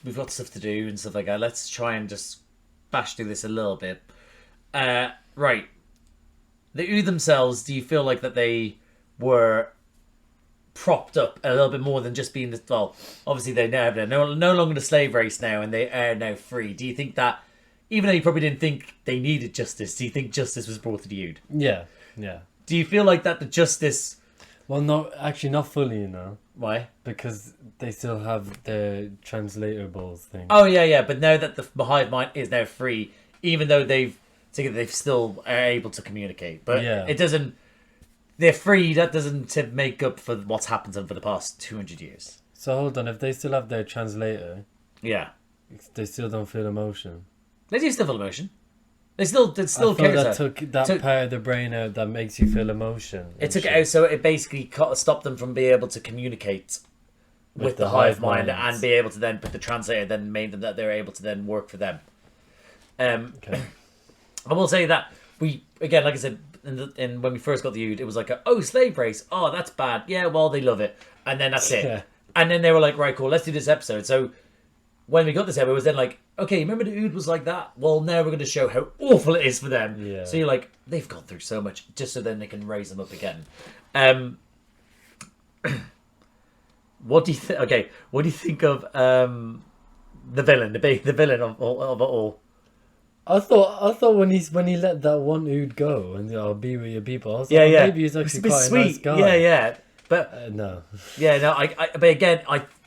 Speaker 1: we've got stuff to do and stuff like that. Let's try and just bash through this a little bit. Right, the Ood themselves. Do you feel like that they were propped up a little bit more than just being well? Obviously, they're no longer the slave race now, and they are now free. Do you think that, even though you probably didn't think they needed justice, do you think justice was brought to the Ood?
Speaker 2: Yeah.
Speaker 1: Do you feel like that the justice?
Speaker 2: Well, no, actually, not fully,
Speaker 1: Why?
Speaker 2: Because they still have the translatables thing.
Speaker 1: Oh yeah, but now that the hive mind is now free, even though they've still are able to communicate, but it doesn't. They're free. That doesn't to make up for what's happened to them for the past 200 years.
Speaker 2: So hold on, if they still have their translator, they still don't feel emotion.
Speaker 1: They do still feel emotion. They still care.
Speaker 2: That took that part of the brain out that makes you feel emotion.
Speaker 1: It took it out, so it basically stopped them from being able to communicate with the hive mind and be able to then put the translator. Then made them that they're able to then work for them. Okay. I will say that we again, like I said, in when we first got the Ood, it was like slave race. Oh, that's bad. Yeah, well, they love it, and then that's it.
Speaker 2: Yeah.
Speaker 1: And then they were like, right, cool, let's do this episode. So when we got this episode, it was then like, okay, remember the Ood was like that? Well, now we're going to show how awful it is for them.
Speaker 2: Yeah.
Speaker 1: So you're like, they've gone through so much, just so then they can raise them up again. What do you think? Okay, what do you think of the villain, the villain of it all?
Speaker 2: I thought when he let that one Ood go and I'll be with your people. I was like, maybe he's actually quite a nice guy.
Speaker 1: Yeah. But
Speaker 2: no.
Speaker 1: Yeah, no.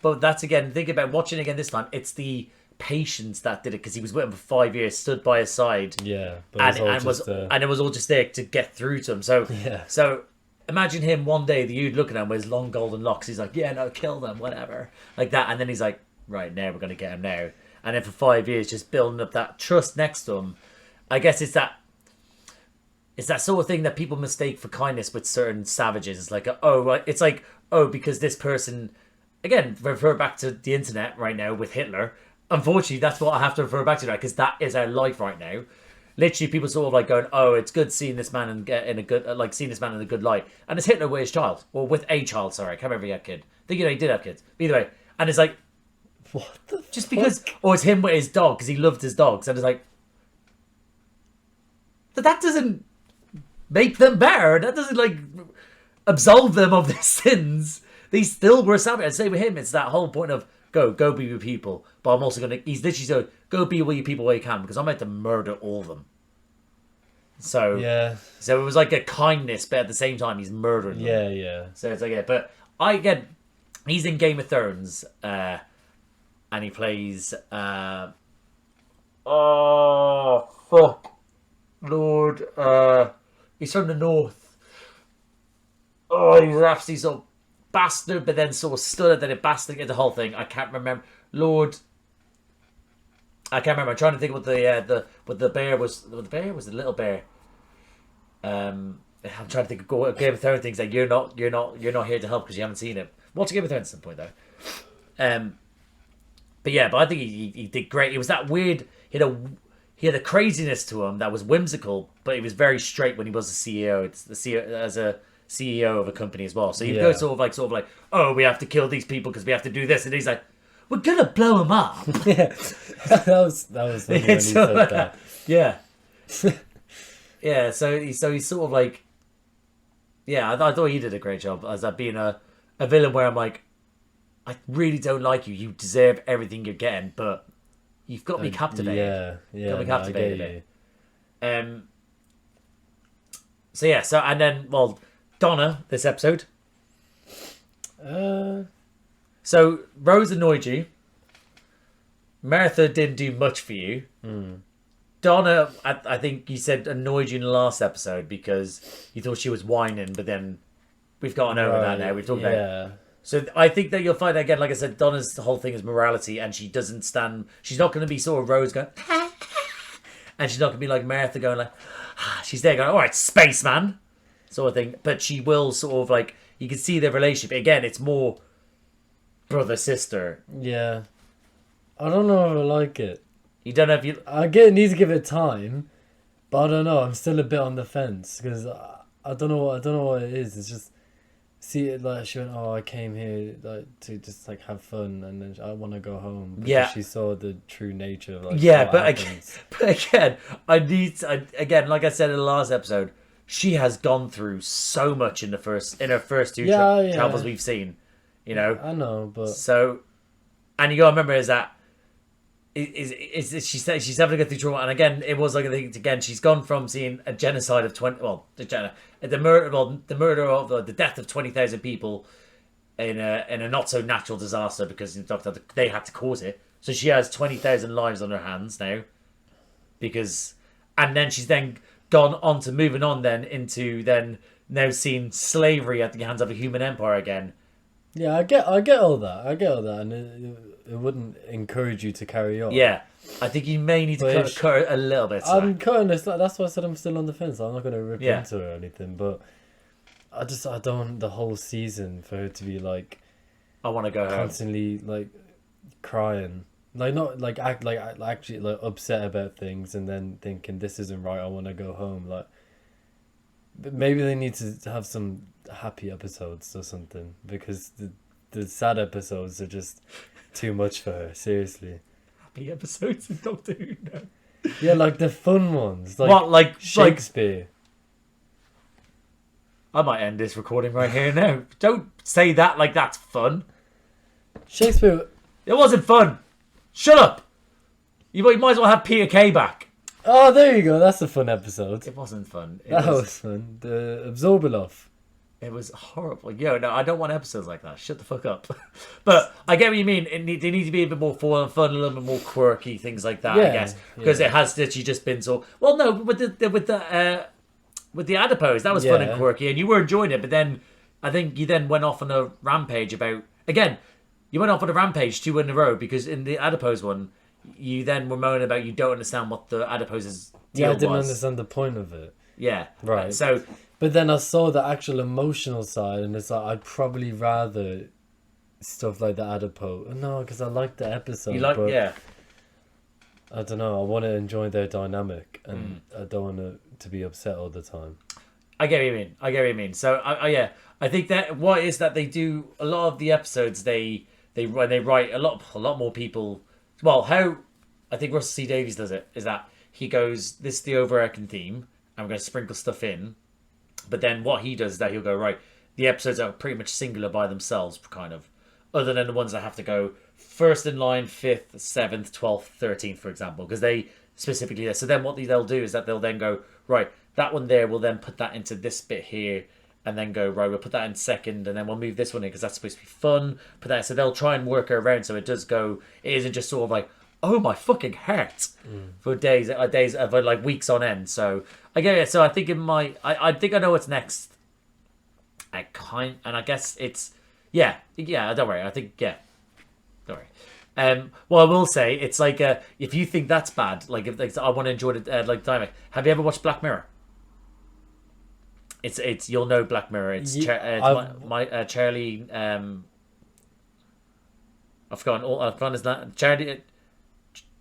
Speaker 1: But that's again. Think about watching again this time. It's the patience that did it because he was with him for 5 years, stood by his side.
Speaker 2: Yeah,
Speaker 1: but it was all just there to get through to him. So So imagine him one day, the Ood looking at him with his long golden locks. He's like, yeah, no, kill them, whatever, like that. And then he's like, right, now we're gonna get him now. And then for 5 years, just building up that trust next to him. I guess it's that sort of thing that people mistake for kindness with certain savages. It's like, it's like, because this person, again, refer back to the internet right now with Hitler. Unfortunately, that's what I have to refer back to, right? Because that is our life right now. Literally, people sort of like going, it's good seeing this man in a good light. And it's Hitler with his child, or with a child. Sorry, I can't remember if he had a kid. I think he did have kids. But either way, and it's like,
Speaker 2: what the
Speaker 1: just because, or it's him with his dog because he loved his dogs, and it's like, that doesn't make them better. That doesn't like absolve them of their sins. They still were savage. And same with him. It's that whole point of go be with people, but I'm also gonna. He's literally saying, go be with your people where you can because I'm about to murder all of them. So so it was like a kindness, but at the same time he's murdering them.
Speaker 2: Yeah.
Speaker 1: So it's like but he's in Game of Thrones. And he plays Lord, he's from the north. He's an absolute sort of bastard, but then sort of stood then a bastard into the whole thing. I can't remember. I can't remember. I'm trying to think what the bear was. The bear was the little bear. I'm trying to think of Game of Thrones things like you're not here to help because you haven't seen it. Watch Game of Thrones at some point though. But I think he did great. It was that weird. He had a craziness to him that was whimsical, but he was very straight when he was a CEO. It's the CEO as a CEO of a company as well. So you go sort of like, we have to kill these people because we have to do this, and he's like, we're gonna blow them up.
Speaker 2: Yeah, that was funny when he said that.
Speaker 1: Yeah, yeah. So he's sort of like, I thought he did a great job as that being a villain where I'm like, I really don't like you. You deserve everything you're getting, but you've got me captivated.
Speaker 2: Yeah.
Speaker 1: Got me captivated. So and then Donna this episode. So Rose annoyed you. Martha didn't do much for you. Donna, I think you said annoyed you in the last episode because you thought she was whining, but then we've gotten over that now. We've talked about it. So I think that you'll find again, like I said, Donna's whole thing is morality, and she doesn't stand. She's not going to be sort of Rose going, and she's not going to be like Martha going like, she's there going, all right, spaceman, sort of thing. But she will sort of like, you can see their relationship. Again, it's more brother sister.
Speaker 2: Yeah, I don't know if I like it.
Speaker 1: You don't know if you.
Speaker 2: Need to give it time, but I don't know. I'm still a bit on the fence because I don't know what it is. It's just. See it like she went. Oh, I came here like to just like have fun, and then I want to go home. Because she saw the true nature of like.
Speaker 1: Yeah,
Speaker 2: what
Speaker 1: but
Speaker 2: happens.
Speaker 1: again, again, like I said in the last episode, she has gone through so much in her first two travels we've seen. You know,
Speaker 2: I know, but
Speaker 1: so, and you gotta remember is that she's having to go through trauma, and again, it was like I think again she's gone from seeing a genocide of the murder of the death of 20,000 people in a not so natural disaster because they had to cause it. So she has 20,000 lives on her hands now, and then she's then gone on to moving on then into then now seeing slavery at the hands of a human empire again.
Speaker 2: Yeah, I get all that. And it wouldn't encourage you to carry on.
Speaker 1: Yeah, I think you may need to cut a little bit.
Speaker 2: I'm cutting this. That's why I said I'm still on the fence. I'm not going to rip into her or anything, but I don't want the whole season for her to be like,
Speaker 1: I want to go
Speaker 2: constantly
Speaker 1: home.
Speaker 2: Like crying, like not like act like actually like upset about things and then thinking this isn't right. I want to go home. Like, but maybe they need to have some happy episodes or something because the sad episodes are just too much for her. Seriously.
Speaker 1: Happy episodes of Doctor Who now.
Speaker 2: Yeah, like the fun ones. Like
Speaker 1: what, like
Speaker 2: Shakespeare?
Speaker 1: I might end this recording right here now. Don't say that like that's fun.
Speaker 2: Shakespeare.
Speaker 1: It wasn't fun. Shut up. You might as well have Peter Kay back.
Speaker 2: Oh, there you go. That's a fun episode.
Speaker 1: It wasn't fun.
Speaker 2: That was fun. The Absorbeloff.
Speaker 1: It was horrible. No, I don't want episodes like that. Shut the fuck up. But I get what you mean. They need to be a bit more fun, a little bit more quirky, things like that. I guess because it has literally just been so. Well, no, with the adipose, that was fun and quirky, and you were enjoying it. But then I think you then went off on a rampage about again. You went off on a rampage 2 in a row because in the adipose one, you then were moaning about you don't understand what the adipose's deal was.
Speaker 2: I didn't understand the point of it.
Speaker 1: Yeah,
Speaker 2: right.
Speaker 1: So.
Speaker 2: But then I saw the actual emotional side, and it's like I'd probably rather stuff like the adipose. No, because I like the episode.
Speaker 1: Yeah.
Speaker 2: I don't know. I want to enjoy their dynamic, and I don't want to be upset all the time.
Speaker 1: I get what you mean. So I think that what is that they do a lot of the episodes they write a lot more people. Well, how I think Russell C Davies does it is that he goes, this is the overarching theme. I'm going to sprinkle stuff in. But then what he does is that he'll go, right, the episodes are pretty much singular by themselves, kind of. Other than the ones that have to go first in line, 5th, 7th, 12th, 13th, for example. Because they specifically... So then what they'll do is that they'll then go, right, that one there, we'll then put that into this bit here. And then go, right, we'll put that in second. And then we'll move this one in because that's supposed to be fun. Put that. So they'll try and work her around so it does go... It isn't just sort of like, oh, my fucking heart. For days of like weeks on end. So... I get it. So I think I think I know what's next. And I guess it's yeah. Don't worry. I think don't worry. Well, I will say it's like if you think that's bad, like if I want to enjoy it, like dynamic. Have you ever watched Black Mirror? It's you'll know Black Mirror. It's Charlie. I've forgotten his name.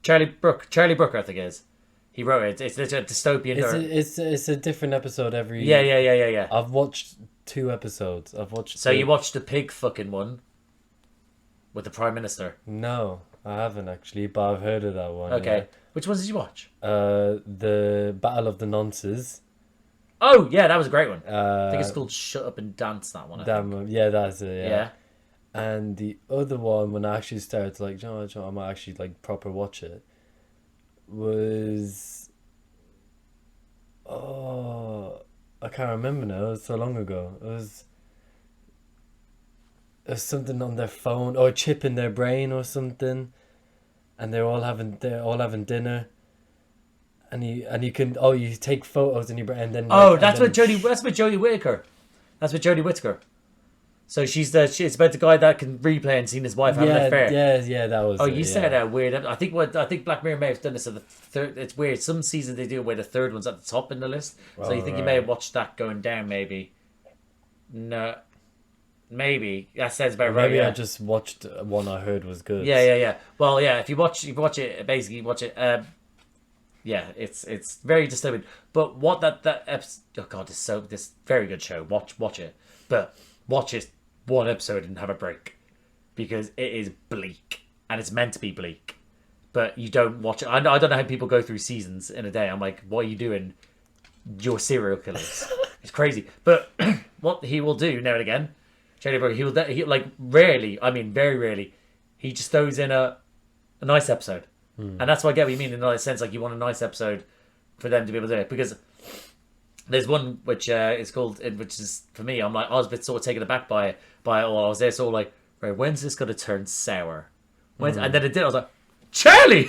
Speaker 1: Charlie Brooker, I think it is. He wrote it. It's literally a dystopian.
Speaker 2: It's a different episode every.
Speaker 1: Yeah.
Speaker 2: I've watched 2 episodes.
Speaker 1: So you watched the pig fucking one with the Prime Minister?
Speaker 2: No, I haven't actually, but I've heard of that one.
Speaker 1: Okay,
Speaker 2: yeah.
Speaker 1: Which ones did you watch?
Speaker 2: The Battle of the Nonces.
Speaker 1: Oh yeah, that was a great one. I think it's called Shut Up and Dance. That one.
Speaker 2: Yeah, that's it.
Speaker 1: Yeah.
Speaker 2: And the other one, when I actually started to like, I might actually like proper watch it. Was I can't remember now. It was so long ago. It was something on their phone or a chip in their brain or something, and they're all having dinner, And you can you take photos and then
Speaker 1: that's with Jodie Whittaker. That's with Jodie Whittaker. So she's about the guy that can replay and seen his wife have an affair.
Speaker 2: Yeah, that was.
Speaker 1: Oh, you said weird. I think Black Mirror may have done this at the third. It's weird. Some seasons they do it where the third one's at the top in the list. So you think you may have watched that going down, maybe? No, maybe that sounds about right.
Speaker 2: Maybe I just watched one I heard was good.
Speaker 1: Yeah. Well, yeah. If you watch it, basically watch it. Yeah, it's very disturbing. But what that episode? Oh God, this very good show. Watch it, but watch it one episode and have a break because it is bleak and it's meant to be bleak. But you don't watch it. I don't know how people go through seasons in a day. I'm like, what are you doing? You're serial killers. It's crazy. But what he will do now and again, he like rarely. I mean, very rarely. He just throws in a nice episode. And that's what I get what you mean in a sense, like you want a nice episode for them to be able to do it. Because there's one which is called, which is, for me, I'm like, I was a bit sort of taken aback by it, or I was there sort of like, right, when's this going to turn sour? And then it did, I was like, Charlie!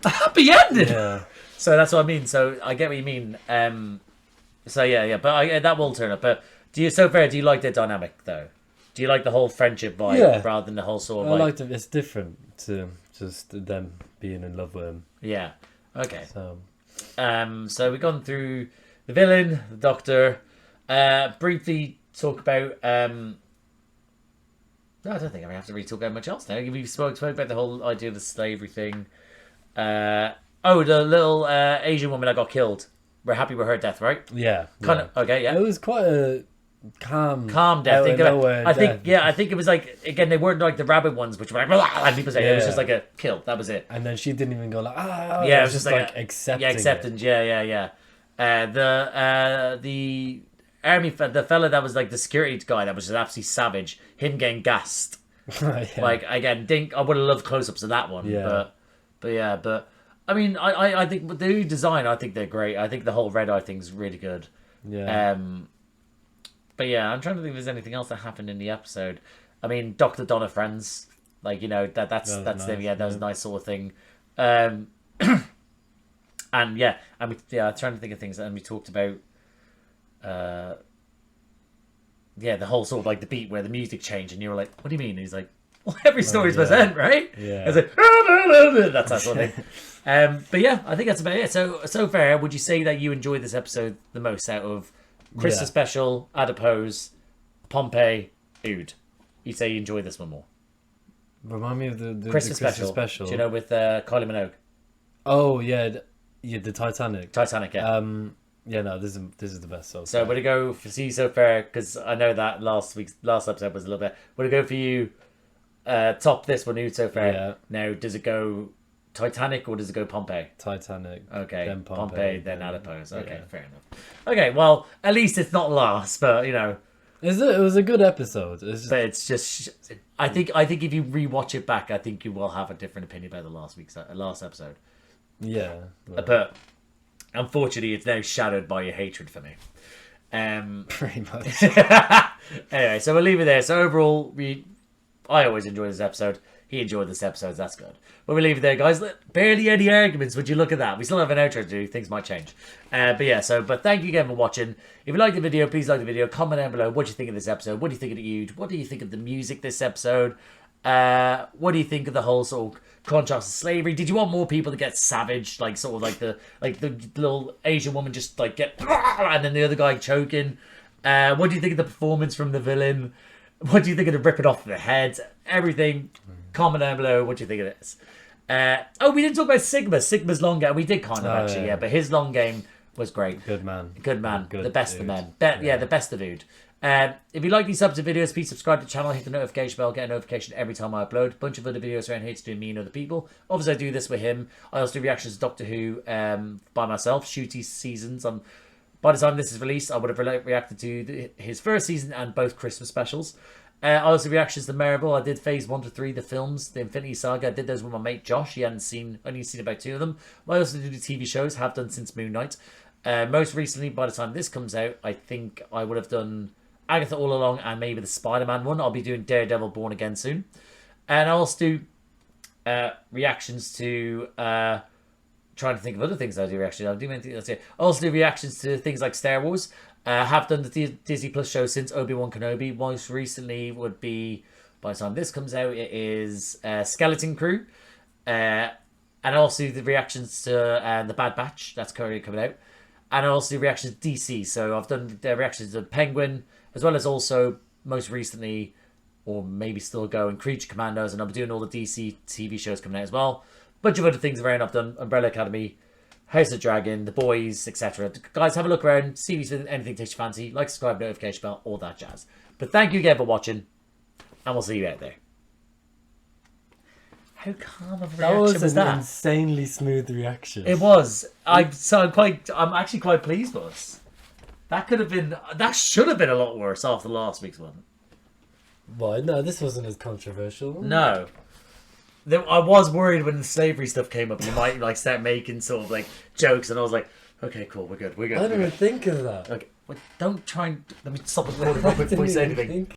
Speaker 1: A happy ending! Yeah. So that's what I mean, so I get what you mean. So yeah, but that will turn up. But do you like the dynamic, though? Do you like the whole friendship vibe rather than the whole sort of
Speaker 2: I like it. It's different to just them being in love with him.
Speaker 1: Yeah. Okay. So we've gone through the villain, the Doctor. Briefly talk about. No, I don't think I have to really talk about much else now. We spoke about the whole idea of the slavery thing. The little Asian woman that got killed. We're happy with her death, right?
Speaker 2: Yeah.
Speaker 1: Okay. Yeah.
Speaker 2: It was quite a calm
Speaker 1: death. I think it was like, again, they weren't like the rabbit ones, which were like, and people say it was just like a kill. That was it.
Speaker 2: And then she didn't even go like,
Speaker 1: it was just like
Speaker 2: accepting.
Speaker 1: Yeah, acceptance. Yeah. The army, the fella that was like the security guy that was just absolutely savage. Him getting gassed. Like again, I would have loved close-ups of that one. Yeah. But I mean, I think with the new design, I think they're great. I think the whole red eye thing's really good.
Speaker 2: Yeah.
Speaker 1: But yeah, I'm trying to think if there's anything else that happened in the episode. I mean, Dr. Donna friends, like, you know, that's nice. Them. Yeah, that was a nice sort of thing. And I'm trying to think of things. And we talked about, the whole sort of like the beat where the music changed, and you were like, "What do you mean?" And he's like, "Well, every story's supposed to end, right?"
Speaker 2: Yeah.
Speaker 1: It's like, that's that sort of thing. But yeah, I think that's about it. So far, would you say that you enjoyed this episode the most out of Christmas Special, Adipose, Pompeii, Ood? You say you enjoy this one more?
Speaker 2: Remind me of the
Speaker 1: Christmas
Speaker 2: special.
Speaker 1: Do you know, with Kylie Minogue?
Speaker 2: Oh yeah, the Titanic.
Speaker 1: Yeah.
Speaker 2: This is the best.
Speaker 1: So we're gonna go for you so far, because I know that last episode was a little bit. We're gonna go for you. Top this one, Ood, so far. Yeah. Now, does it go Titanic or does it go Pompeii?
Speaker 2: Titanic.
Speaker 1: Okay.
Speaker 2: Then
Speaker 1: Pompeii, then Adipose. Okay, fair enough. Okay, well, at least it's not last, but you know.
Speaker 2: It was a good episode.
Speaker 1: But it's just, I think if you rewatch it back, I think you will have a different opinion about the last episode.
Speaker 2: Yeah.
Speaker 1: But unfortunately, it's now shadowed by your hatred for me.
Speaker 2: Pretty much.
Speaker 1: Anyway, so we'll leave it there. So overall, I always enjoy this episode. He enjoyed this episode. That's good. But we'll leave it there, guys. Barely any arguments. Would you look at that? We still have an outro to do. Things might change. But thank you again for watching. If you like the video, please like the video. Comment down below what you think of this episode. What do you think of the Ood? What do you think of the music this episode? What do you think of the whole sort of contrast of slavery? Did you want more people to get savage, like sort of like the little Asian woman just like get, and then the other guy choking? What do you think of the performance from the villain? What do you think of the ripping off the head? Everything. Comment down below what you think of this. We didn't talk about Sigma. Sigma's long game. We did kind of yeah. But his long game was great.
Speaker 2: Good man.
Speaker 1: Good man.
Speaker 2: Good
Speaker 1: the best
Speaker 2: dude.
Speaker 1: of men. The best of Ood. If you like these types of videos, please subscribe to the channel, hit the notification bell, get a notification every time I upload. A bunch of other videos around here to do me and other people. Obviously, I do this with him. I also do reactions to Doctor Who by myself, shooty seasons. By the time this is released, I would have reacted to his first season and both Christmas specials. I also reactions to Marvel. I did Phase 1 to 3, the films, the Infinity Saga. I did those with my mate Josh. He hadn't only seen about 2 of them. I also do the TV shows, have done since Moon Knight. Most recently, by the time this comes out, I think I would have done Agatha All Along and maybe the Spider-Man one. I'll be doing Daredevil Born Again soon. And I also do reactions to trying to think of other things I do reaction. I do many things. I also do reactions to things like Star Wars. Have done the Disney Plus show since Obi-Wan Kenobi. Most recently would be, by the time this comes out, it is Skeleton Crew. And also the reactions to The Bad Batch. That's currently coming out. And also the reactions to DC. So I've done the reactions to Penguin, as well as also, most recently, or maybe still going, Creature Commandos. And I'm doing all the DC TV shows coming out as well. Bunch of other things around. I've done Umbrella Academy, House of Dragon, The Boys, etc. Guys, have a look around, see if anything takes your fancy, like, subscribe, notification bell, all that jazz. But thank you again for watching, and we'll see you out there. How calm of a reaction was that?
Speaker 2: An insanely smooth reaction.
Speaker 1: It was. I'm actually quite pleased with us. That should have been a lot worse after last week's one.
Speaker 2: Why? No, this wasn't as controversial.
Speaker 1: No. I was worried when the slavery stuff came up, you might like start making sort of like jokes, and I was like, okay, cool, we're good.
Speaker 2: I didn't even think of that.
Speaker 1: Okay, don't try and let me stop recording before you say anything.